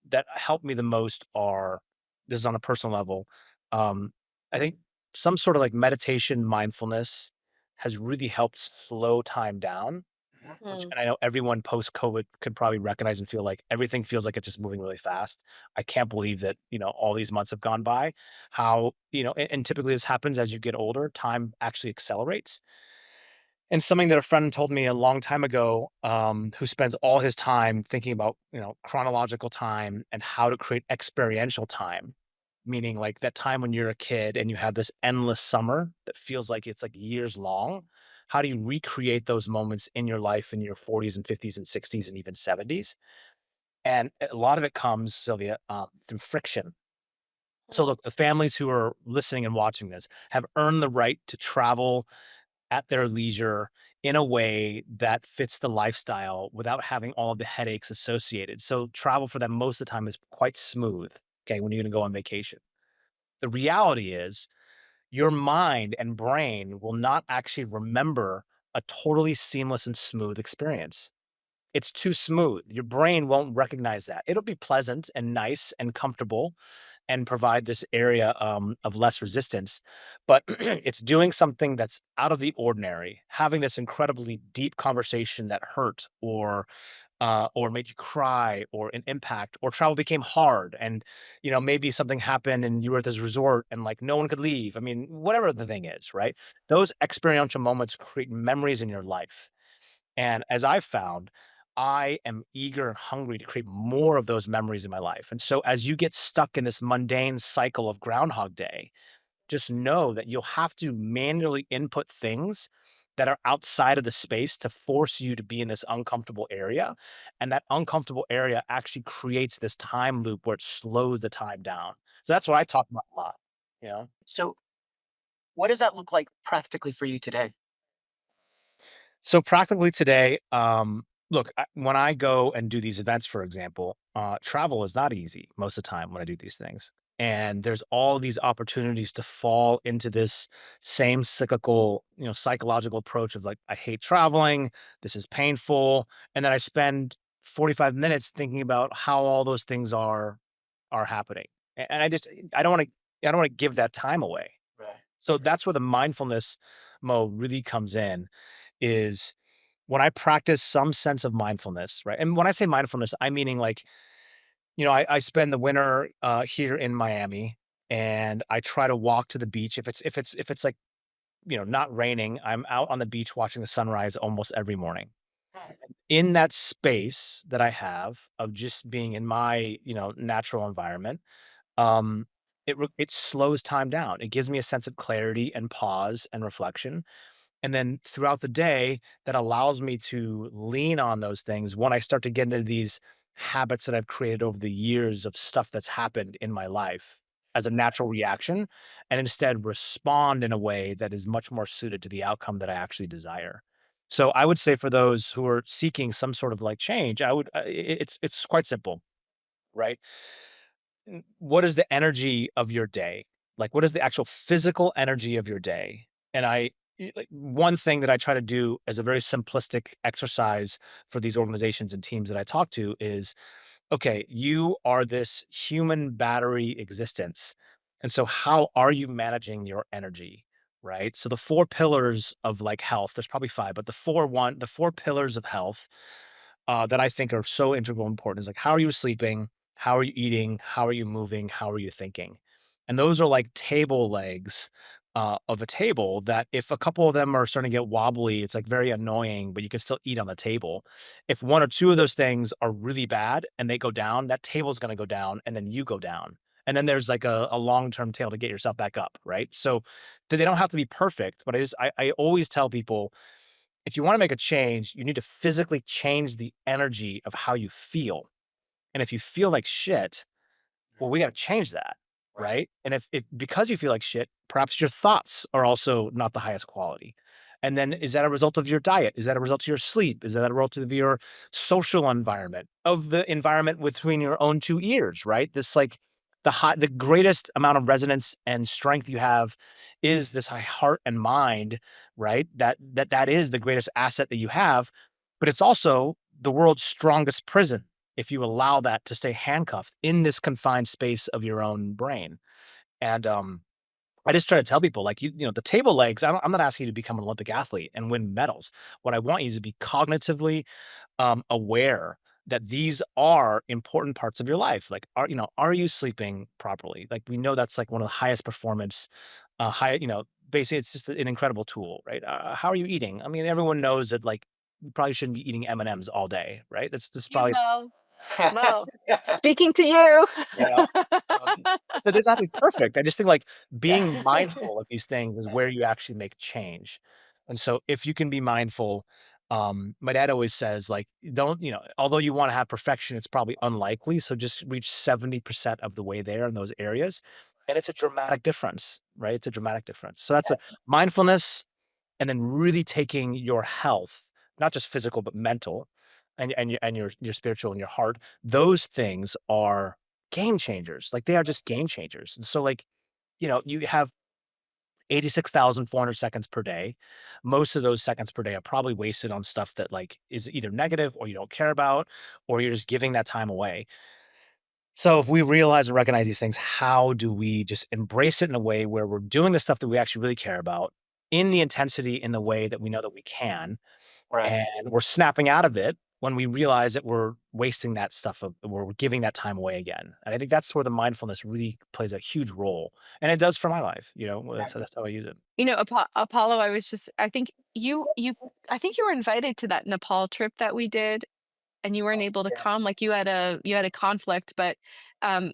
that help me the most are this is on a personal level. Um, I think some sort of like meditation, mindfulness has really helped slow time down.
Mhm,
Which,
mm.
and I know everyone post COVID could probably recognize and feel like everything feels like it's just moving really fast. I can't believe that all these months have gone by. How and typically this happens as you get older. Time actually accelerates. And something that a friend told me a long time ago, who spends all his time thinking about, chronological time and how to create experiential time, meaning like that time when you're a kid and you have this endless summer that feels like it's like years long. How do you recreate those moments in your life in your 40s and 50s and 60s and even 70s? And a lot of it comes, Sylvia, through friction. So
Mm.
look, the families who are listening and watching this have earned the right to travel at their leisure in a way that fits the lifestyle without having all of the headaches associated. So travel for them most of the time is quite smooth, okay, when you're gonna go on vacation. The reality is your mind and brain will not actually remember a totally seamless and smooth experience. It's too smooth. Your brain won't recognize that. It'll be pleasant and nice and comfortable and provide this area of less resistance, but it's doing something that's out of the ordinary, having this incredibly deep conversation that hurt or made you cry or an impact or travel became hard and maybe something happened and you were at this resort and like no one could leave. I mean, whatever the thing is, right? Those experiential moments create memories in your life, and as I've found, I am eager and hungry to create more of those memories in my life. And so as you get stuck in this mundane cycle of Groundhog Day, just know that you'll have to manually input things that are outside of the space to force you to be in this uncomfortable area. And that uncomfortable area actually creates this time loop where it slows the time down. So that's what I talk about a lot, you know?
So, what does that look like practically for you today?
So practically today, look, when I go and do these events, for example, travel is not easy most of the time when I do these things. And there's all these opportunities to fall into this same cyclical, psychological approach of like, I hate traveling. This is painful. And then I spend 45 minutes thinking about how all those things are happening. And I don't want to, I don't want to give that time away.
Right.
So that's where the mindfulness mode really comes in is when I practice some sense of mindfulness, right? And when I say mindfulness, I'm meaning like, I spend the winter here in Miami and I try to walk to the beach. If it's like, not raining, I'm out on the beach watching the sunrise almost every morning. In that space that I have of just being in my, natural environment, um, it slows time down. It gives me a sense of clarity and pause and reflection. And then throughout the day, that allows me to lean on those things when I start to get into these habits that I've created over the years of stuff that's happened in my life as a natural reaction, and instead respond in a way that is much more suited to the outcome that I actually desire. So I would say for those who are seeking some sort of like change, I would it's quite simple, right? What is the energy of your day? Like, what is the actual physical energy of your day? And like one thing that I try to do as a very simplistic exercise for these organizations and teams that I talk to is, okay, you are this human battery existence. And so how are you managing your energy? Right. So the four pillars of like health, there's probably five, but the four pillars of health that I think are so integral and important is like, how are you sleeping? How are you eating? How are you moving? How are you thinking? And those are like table legs of a table that if a couple of them are starting to get wobbly, it's like very annoying, but you can still eat on the table. If one or two of those things are really bad and they go down, that table's going to go down and then you go down. And then there's like a long-term tail to get yourself back up, right? So they don't have to be perfect, but I always tell people if you want to make a change, you need to physically change the energy of how you feel. And if you feel like shit, well, we got to change that,
Right.
right? And if because you feel like shit, perhaps your thoughts are also not the highest quality. And then is that a result of your diet? Is that a result of your sleep? Is that a result of your social environment, of the environment between your own two ears, right? This like the greatest amount of resonance and strength you have is this heart and mind, right? That is the greatest asset that you have, but it's also the world's strongest prison if you allow that to stay handcuffed in this confined space of your own brain. And I just try to tell people, like, the table legs, I'm not asking you to become an Olympic athlete and win medals. What I want you is to be cognitively aware that these are important parts of your life. Like, are you sleeping properly? Like, we know that's like one of the highest performance, basically, it's just an incredible tool, right? How are you eating? I mean, everyone knows that, like, you probably shouldn't be eating M&Ms all day, right? That's
You,
probably
Mo. Mo. Speaking to you.
you know, so it doesn't have to be perfect. I just think, like, being mindful of these things is where you actually make change. And so if you can be mindful, my dad always says, like, don't, although you want to have perfection, it's probably unlikely. So just reach 70% of the way there in those areas. And it's a dramatic difference, right? It's a dramatic difference. So that's a mindfulness, and then really taking your health, not just physical, but mental, and your spiritual and your heart. Those things are game changers. Like, they are just game changers. And so, like, you have 86,400 seconds per day. Most of those seconds per day are probably wasted on stuff that, like, is either negative or you don't care about, or you're just giving that time away. So if we realize and recognize these things, how do we just embrace it in a way where we're doing the stuff that we actually really care about in the intensity, in the way that we know that we can,
Right.
and we're snapping out of it when we realize that we're wasting that stuff, we're giving that time away again. And I think that's where the mindfulness really plays a huge role. And it does for my life, that's how I use it.
Apollo, I think I think you were invited to that Nepal trip that we did, and you weren't able to
Yeah.
come. Like, you had a conflict, but um,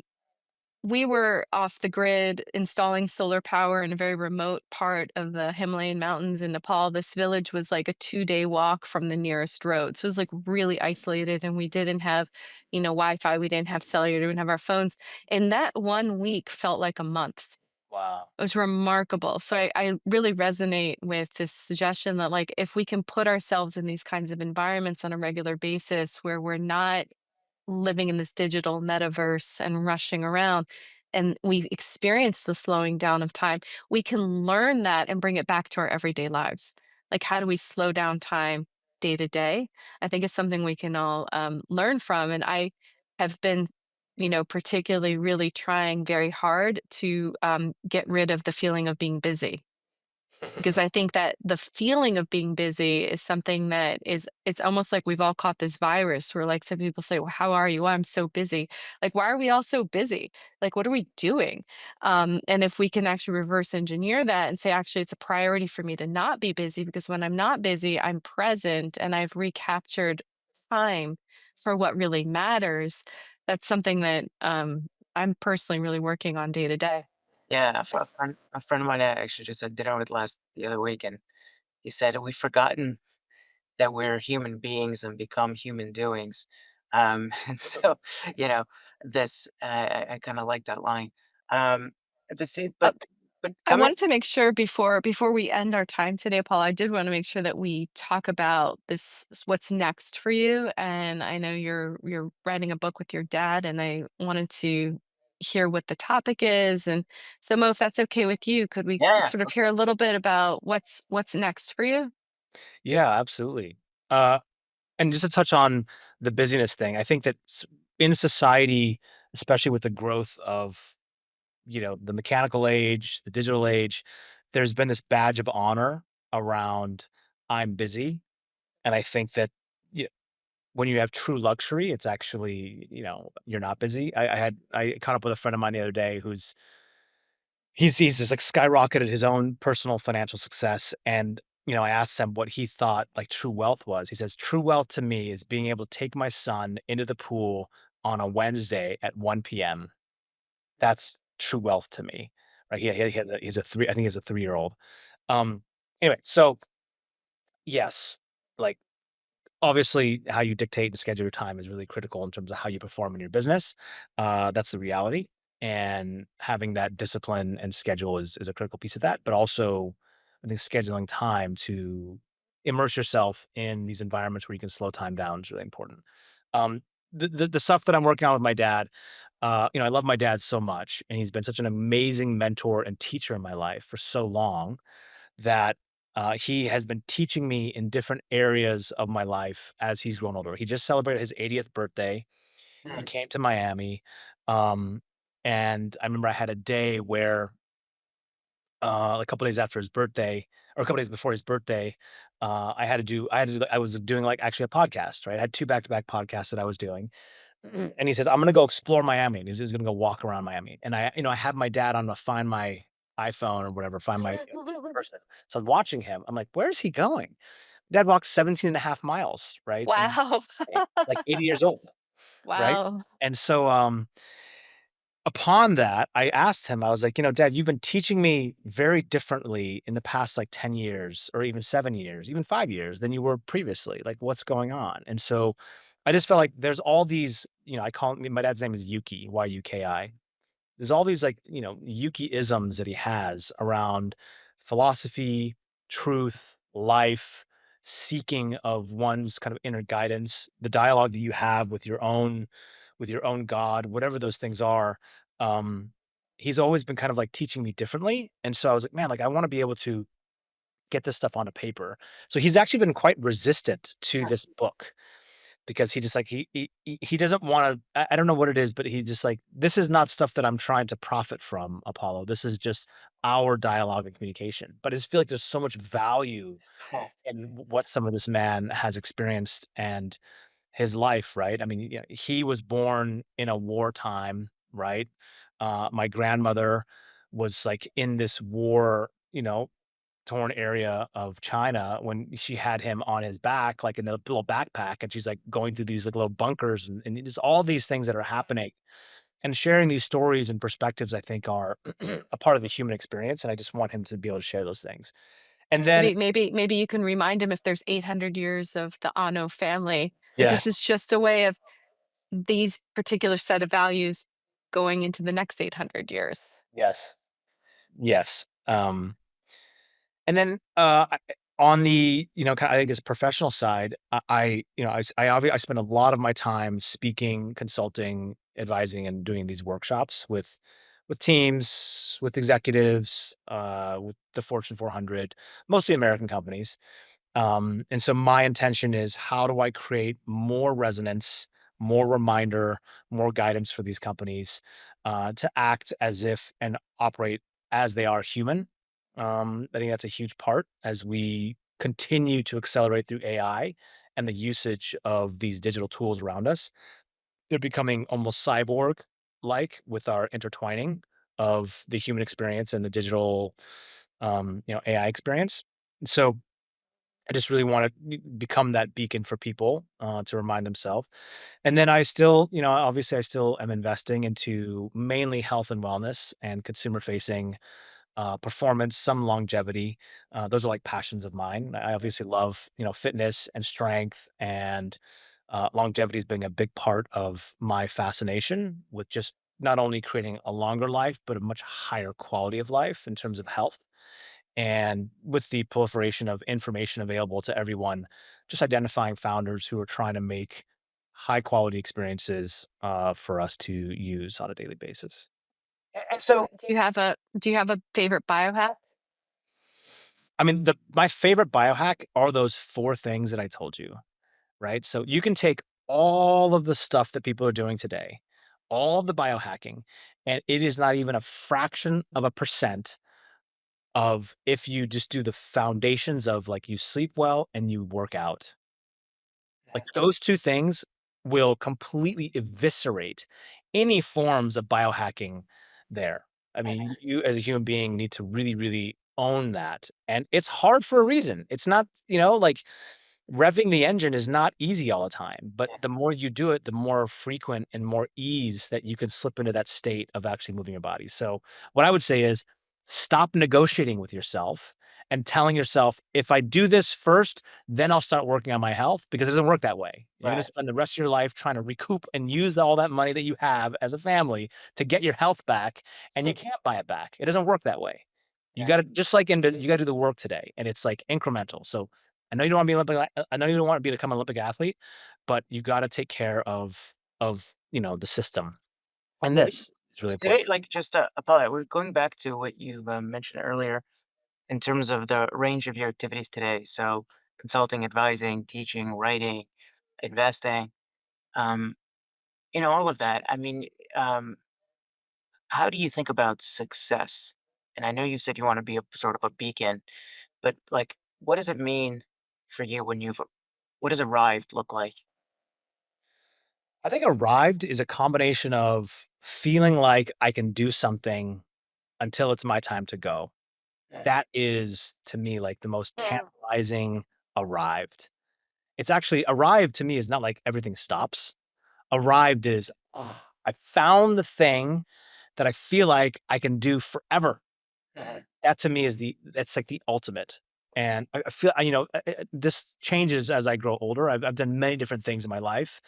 we were off the grid installing solar power in a very remote part of the Himalayan mountains in Nepal. This village was like a 2-day walk from the nearest road. So it was like really isolated, and we didn't have, Wi-Fi, we didn't have cellular, we didn't have our phones. And that 1 week felt like a month.
Wow.
It was remarkable. So I really resonate with this suggestion that, like, if we can put ourselves in these kinds of environments on a regular basis where we're not living in this digital metaverse and rushing around, and we experience the slowing down of time, we can learn that and bring it back to our everyday lives. Like, how do we slow down time day to day? I think it's something we can all learn from. And I have been, particularly really trying very hard to get rid of the feeling of being busy, because I think that the feeling of being busy is something that it's almost like we've all caught this virus where, like, some people say, "Well, how are you?" "Oh, I'm so busy." Like, why are we all so busy? Like, what are we doing? And if we can actually reverse engineer that and say, actually, it's a priority for me to not be busy, because when I'm not busy, I'm present and I've recaptured time for what really matters. That's something that I'm personally really working on day to day.
Yeah, a friend of mine I actually just had dinner with last the other week, and he said, "We've forgotten that we're human beings and become human doings." And so, you know, this I kind of like that line. Um, but see, but
I
coming,
wanted to make sure before we end our time today, Paul, I did want to make sure that we talk about what's next for you. And I know you're writing a book with your dad, and I wanted to hear what the topic is. And so, Mo, if that's okay with you, could we
yeah,
sort of hear a little bit about what's next for you?
Yeah, absolutely. Uh, and just to touch on the busyness thing, I think that in society, especially with the growth of, the mechanical age, the digital age, there's been this badge of honor around I'm busy. And I think that, you know, when you have true luxury, it's actually, you're not busy. I caught up with a friend of mine the other day who's he's just like skyrocketed his own personal financial success. And, I asked him what he thought like true wealth was. He says, true wealth to me is being able to take my son into the pool on a Wednesday at 1 p.m. That's true wealth to me. Right. He's a three, I think he's a 3-year old. Um, anyway, so yes, like, obviously, how you dictate and schedule your time is really critical in terms of how you perform in your business. That's the reality, and having that discipline and schedule is a critical piece of that. But also, I think scheduling time to immerse yourself in these environments where you can slow time down is really important. Um, the stuff that I'm working on with my dad, I love my dad so much, and he's been such an amazing mentor and teacher in my life for so long that he has been teaching me in different areas of my life as he's grown older. He just celebrated his 80th birthday. He
mm,
came to Miami. Um, and I remember I had a day where a couple days after his birthday, or a couple days before his birthday, I was doing like actually a podcast, right? I had two back-to-back podcasts that I was doing. And he says, I'm gonna go explore Miami. And he's gonna go walk around Miami. And I have my dad on to find my iPhone or whatever, find my person. So I'm watching him. I'm like, where's he going? Dad walks 17 and a half miles, right? And
Wow.
like 80 years old, right?
Wow.
And so upon that, I asked him, I was like, Dad, you've been teaching me very differently in the past like 10 years or even 7 years, even 5 years than you were previously. Like, what's going on? And so I just felt like there's all these, I call him, my dad's name is Yuki, Yuki. There's all these like, Yuki-isms that he has around philosophy, truth, life, seeking of one's kind of inner guidance, the dialogue that you have with your own God, whatever those things are. Um, he's always been kind of like teaching me differently. And so I was like, man, like I want to be able to get this stuff onto paper. So he's actually been quite resistant to this book because he just like he doesn't want to. I don't know what it is, but he's just like, this is not stuff that I'm trying to profit from, Apollo. This is just our dialogue and communication. But I just feel like there's so much value in what some of this man has experienced and his life, right? I mean, he was born in a wartime, right? My grandmother was like in this war, torn area of China when she had him on his back, like in a little backpack, and she's like going through these like little bunkers and just all these things that are happening. And sharing these stories and perspectives, I think, are a part of the human experience. And I just want him to be able to share those things. And then,
Maybe you can remind him if there's 800 years of the Ohno family, that this is
yes,
just a way of these particular set of values going into the next 800 years.
yes, yes. And then, on the, I think, as professional side, I spend a lot of my time speaking, consulting, advising, and doing these workshops with teams, with executives, with the Fortune 400, mostly American companies. And so my intention is, how do I create more resonance, more reminder, more guidance for these companies to act as if and operate as they are human. I think that's a huge part as we continue to accelerate through AI and the usage of these digital tools around us. They're becoming almost cyborg like with our intertwining of the human experience and the digital, AI experience. So I just really want to become that beacon for people to remind themselves. And then I still, obviously, I still am investing into mainly health and wellness and consumer facing performance, some longevity. Those are like passions of mine. I obviously love, fitness and strength, and longevity has been a big part of my fascination with just not only creating a longer life, but a much higher quality of life in terms of health. And with the proliferation of information available to everyone, just identifying founders who are trying to make high quality experiences for us to use on a daily basis. And so,
Do you have a favorite biohack?
I mean, my favorite biohack are those four things that I told you, right? So you can take all of the stuff that people are doing today, all of the biohacking, and it is not even a fraction of a percent of if you just do the foundations of like you sleep well and you work out. Like those two things will completely eviscerate any forms of biohacking there. I mean, you as a human being need to really, really own that. And it's hard for a reason. It's not, like revving the engine is not easy all the time, but the more you do it, the more frequent and more ease that you can slip into that state of actually moving your body. So, what I would say is stop negotiating with yourself and telling yourself, if I do this first, then I'll start working on my health, because it doesn't work that way. You're going to
Right.
spend the rest of your life trying to recoup and use all that money that you have as a family to get your health back, and you can't buy it back. It doesn't work that way. You got to just like you got to do the work today, and it's like incremental. So I know you don't want to be I know you don't want to become an Olympic athlete, but you got to take care of the system. And this is really important.
Today, like just Apollo, we're going back to what you mentioned earlier in terms of the range of your activities today. So, consulting, advising, teaching, writing, investing, um, all of that. I mean, um, how do you think about success? And I know you said you want to be a sort of a beacon, but like, what does it mean for you when what does arrived look like?
I think arrived is a combination of feeling like I can do something until it's my time to go.
Yeah.
That is to me like the most
Yeah.
tantalizing arrived. It's actually arrived to me is not like everything stops. Arrived is, "Oh, I found the thing. that I feel like I can do forever.
Mhm.
That to me is that's like the ultimate. And I feel, this changes as I grow older. I've done many different things in my life,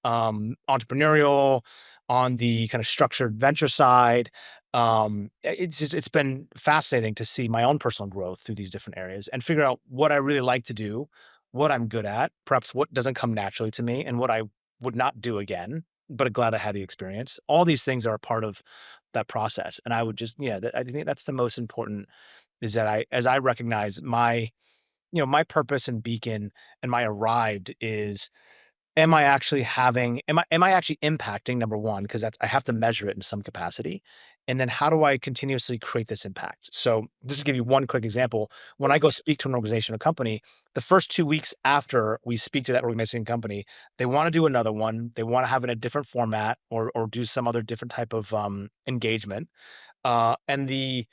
entrepreneurial, on the kind of structured venture side. It's been fascinating to see my own personal growth through these different areas and figure out what I really like to do, what I'm good at, perhaps what doesn't come naturally to me, and what I would not do again. But glad I had the experience. All these things are a part of that process, and I would just, yeah, I think that's the most important, is that as I recognize my, my purpose and beacon and my arrived is, am I actually impacting, number one, because that's, I have to measure it in some capacity. And then how do I continuously create this impact? So just to give you one quick example, when I
Please.
go speak to an organization or company, the first 2 weeks after we speak to that organization and company, they want to do another one. They want to have it in a different format, or do some other different type of engagement. And the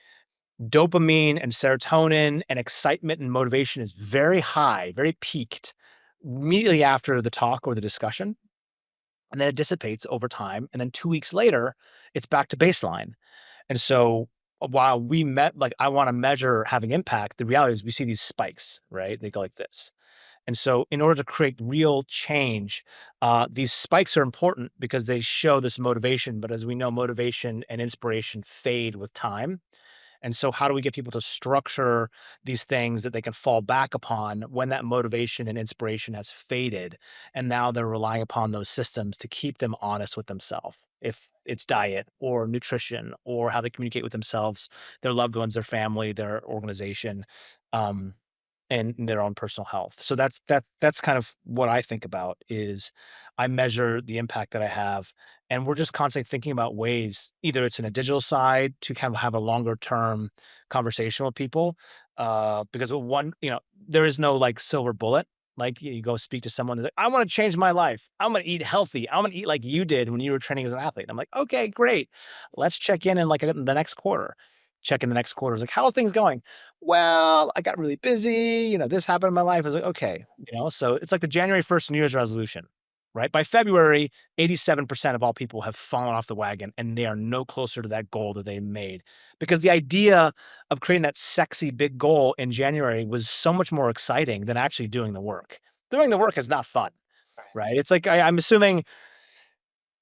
dopamine and serotonin and excitement and motivation is very high, very peaked immediately after the talk or the discussion. And then it dissipates over time. And then 2 weeks later, it's back to baseline. And so while we met, like, I want to measure having impact, the reality is we see these spikes, right? They go like this. And so in order to create real change, these spikes are important because they show this motivation. But as we know, motivation and inspiration fade with time. And so how do we get people to structure these things that they can fall back upon when that motivation and inspiration has faded? And now they're relying upon those systems to keep them honest with themselves. If it's diet or nutrition or how they communicate with themselves, their loved ones, their family, their organization. Um, and their own personal health. So that's kind of what I think about, is I measure the impact that I have, and we're just constantly thinking about ways, either it's in a digital side to kind of have a longer term conversation with people, because one, there is no like silver bullet. Like you go speak to someone that's like, I want to change my life. I'm going to eat healthy. I'm going to eat like you did when you were training as an athlete. I'm like, okay, great. Let's check in like the next quarter. Check in the next quarter. It's like, how are things going? Well, I got really busy, this happened in my life. I was like, okay, so it's like the January 1st New Year's resolution, right? By February, 87% of all people have fallen off the wagon and they are no closer to that goal that they made. Because the idea of creating that sexy big goal in January was so much more exciting than actually doing the work. Doing the work is not fun,
Right.
right? It's like, I'm assuming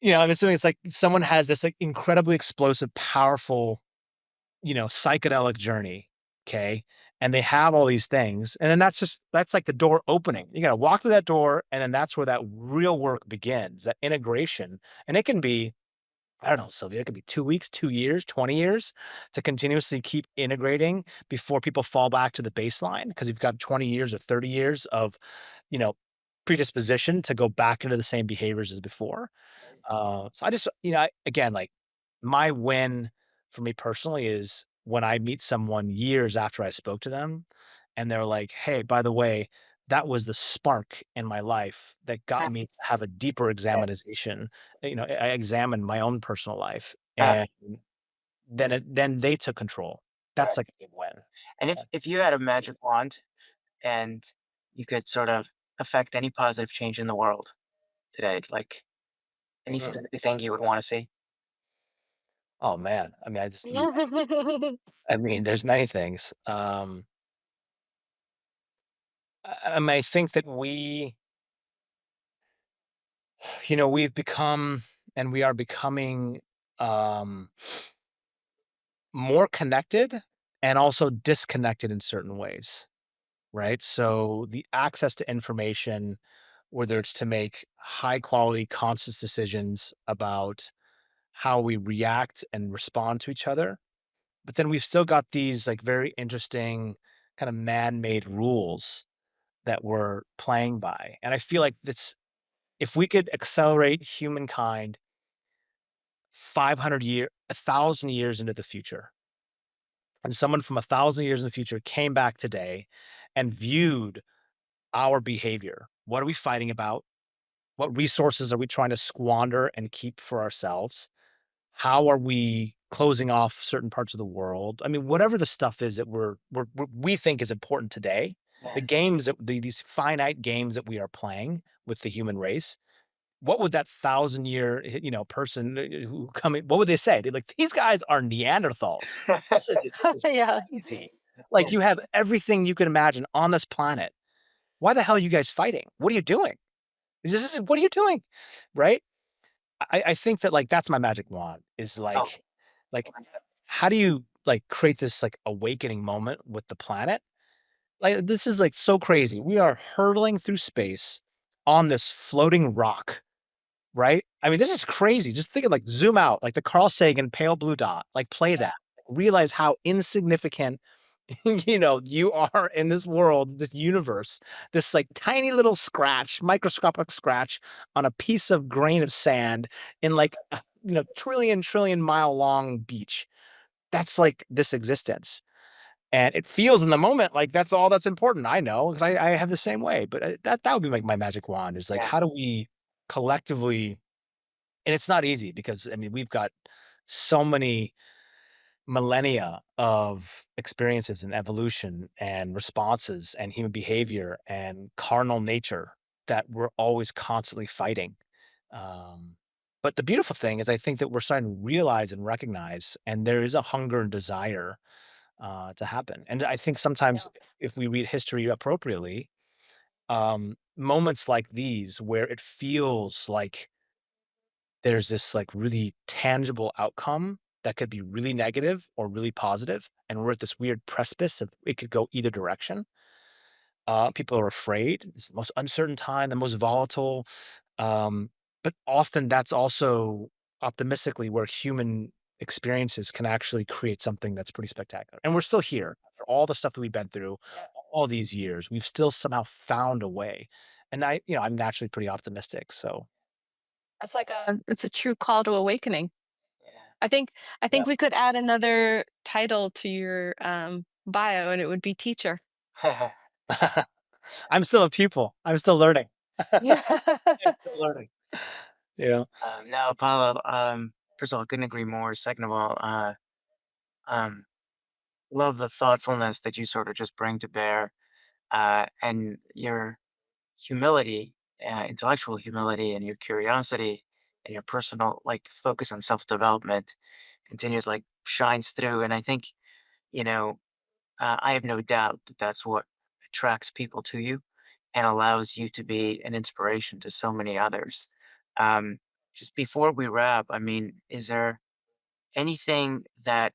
it's like someone has this like incredibly explosive, powerful, psychedelic journey, okay? And they have all these things, and then that's like the door opening. You gotta walk through that door, and then that's where that real work begins, that integration. And it can be, I don't know, Sylvia, it could be 2 weeks, 2 years, 20 years to continuously keep integrating before people fall back to the baseline, because 'cause you've got 20 years or 30 years of, you know, predisposition to go back into the same behaviors as before.
Right.
So I just, again, like, my win for me personally is when I meet someone years after I spoke to them and they're like, hey, by the way, that was the spark in my life that got
Ah,
me to have a deeper
yeah.
examination. I examined my own personal life,
Ah,
and then they took control.
right.
That's like a big win.
And if you had a magic wand and you could sort of affect any positive change in the world today, like any
Mm.
specific thing you would want to see?
Oh man. I mean, there's many things. I think that we've become, and we are becoming, um, more connected and also disconnected in certain ways, right? So the access to information, whether it's to make high quality, conscious decisions about how we react and respond to each other, but then we've still got these like very interesting kind of man-made rules that we're playing by. And I feel like this, if we could accelerate humankind 1,000 years into the future, and someone from 1,000 years in the future came back today and viewed our behavior. What are we fighting about? What resources are we trying to squander and keep for ourselves? How are we closing off certain parts of the world? I mean, whatever the stuff is that we think is important today,
Yeah.
the games these finite games that we are playing with the human race. what would that 1,000-year, person who coming what would they say? They'd like, "These guys are Neanderthals. This is
Yeah.
crazy." Like, you have everything you can imagine on this planet. Why the hell are you guys fighting? What are you doing? This is what are you doing? Right? I think that, like, that's my magic wand is,
Oh,
like, how do you, like, create this, like, awakening moment with the planet? Like, this is, like, so crazy. We are hurtling through space on this floating rock, right? I mean, this is crazy. Just think of, like, zoom out, like the Carl Sagan pale blue dot, like, play that. Realize how insignificant, you are in this world, this universe, this, like, tiny little scratch, microscopic scratch on a piece of grain of sand in, like, a, trillion mile long beach. That's, like, this existence. And it feels in the moment like that's all that's important. I know because I have the same way, but that would be like my magic wand is like,
yeah,
how do we collectively, and it's not easy because I mean, we've got so many millennia of experiences and evolution and responses and human behavior and carnal nature that we're always constantly fighting. Um, but the beautiful thing is I think that we're starting to realize and recognize, and there is a hunger and desire to happen. And I think sometimes if we read history appropriately, moments like these where it feels like there's this like really tangible outcome that could be really negative or really positive, and we're at this weird precipice of it could go either direction. People are afraid. It's the most uncertain time, the most volatile. Um, but often that's also optimistically where human experiences can actually create something that's pretty spectacular. And we're still here after all the stuff that we've been through all these years. We've still somehow found a way. And I'm naturally pretty optimistic. So
That's like it's a true call to awakening.
yeah.
I think I
yeah.
think we could add another title to your bio, and it would be teacher.
I'm still a pupil. I'm still learning.
Yeah.
I'm still learning. Yeah.
No, Apollo, first of all, couldn't agree more. Second of all, um, love the thoughtfulness that you sort of just bring to bear, and your humility, intellectual humility, and your curiosity, and your personal like focus on self development continues like shines through. And I think you know, I have no doubt that that's what attracts people to you and allows you to be an inspiration to so many others. Um, just before we wrap, I mean, is there anything that,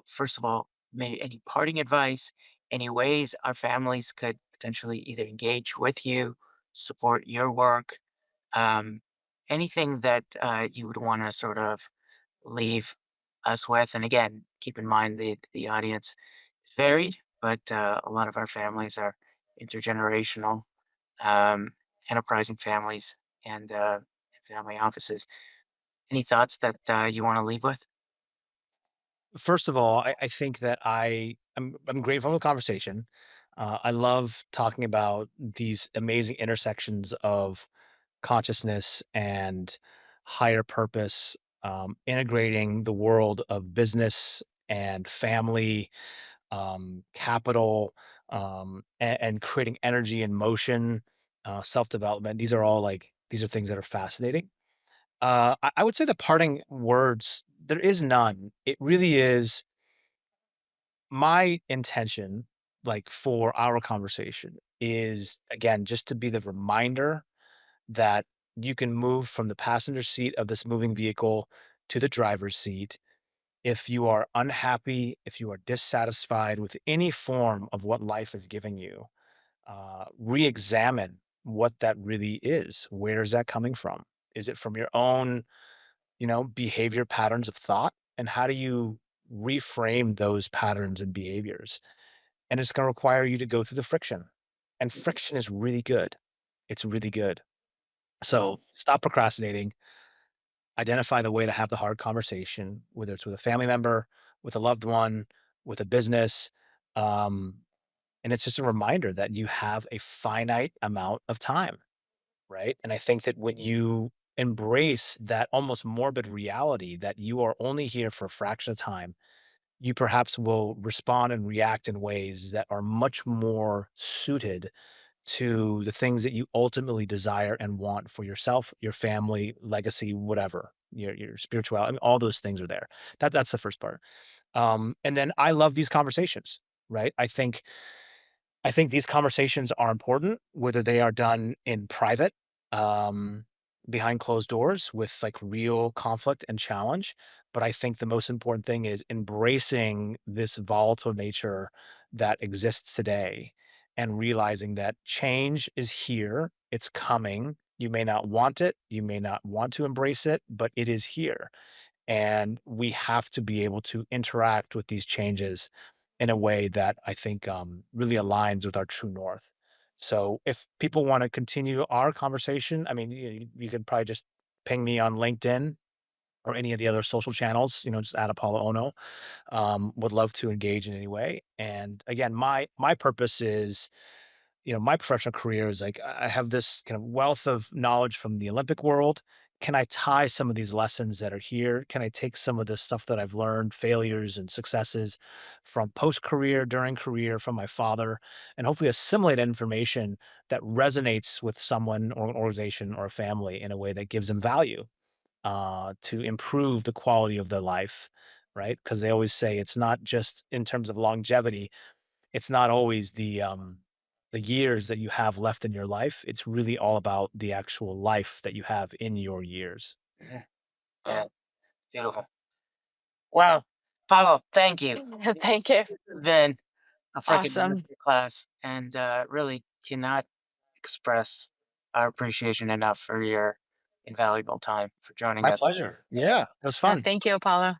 first of all, maybe any parting advice, any ways our families could potentially either engage with you, support your work, um, anything that you would want to sort of leave us with? And again, keep in mind the audience is varied, but a lot of our families are intergenerational, um, enterprising families, and family offices. Any thoughts that you want to leave with?
First of all, I think that I'm grateful for the conversation. I love talking about these amazing intersections of consciousness and higher purpose, integrating the world of business and family, capital, and creating energy and motion, self development. These are things that are fascinating. I would say the parting words, there is none. It really is my intention, like, for our conversation is, again, just to be the reminder that you can move from the passenger seat of this moving vehicle to the driver's seat. If you are unhappy, if you are dissatisfied with any form of what life is giving you, re-examine what that really is. Where is that coming from? Is it from your own, behavior patterns of thought? And how do you reframe those patterns and behaviors? And it's going to require you to go through the friction. And friction is really good. It's really good. So stop procrastinating, identify the way to have the hard conversation, whether it's with a family member, with a loved one, with a business. Um, and it's just a reminder that you have a finite amount of time, right? And I think that when you embrace that almost morbid reality that you are only here for a fraction of time, you perhaps will respond and react in ways that are much more suited to the things that you ultimately desire and want for yourself, your family, legacy, whatever, your spirituality, I mean, all those things are there. That's the first part. And then I love these conversations, right? I think these conversations are important, whether they are done in private, um, behind closed doors with like real conflict and challenge. But I think the most important thing is embracing this volatile nature that exists today and realizing that change is here, it's coming. You may not want it, you may not want to embrace it, but it is here. And we have to be able to interact with these changes in a way that I think really aligns with our true north. So if people want to continue our conversation, I mean, you could probably just ping me on LinkedIn or any of the other social channels, just add Apollo Ono. Would love to engage in any way. And again, my purpose is, my professional career is like I have this kind of wealth of knowledge from the Olympic world. Can I tie some of these lessons that are here? Can I take some of the stuff that I've learned, failures and successes from post career, during career, from my father, and hopefully assimilate information that resonates with someone or an organization or a family in a way that gives them value to improve the quality of their life, right? Because they always say it's not just in terms of longevity, it's not always the years that you have left in your life. It's really all about the actual life that you have in your years.
Mhm. Yeah, beautiful. Well, Paulo, thank you.
Thank you.
This has been a freaking
Awesome.
masterclass, and really cannot express our appreciation enough for your invaluable time for joining
My
us.
pleasure. Yeah, it was fun.
Thank you, Apollo.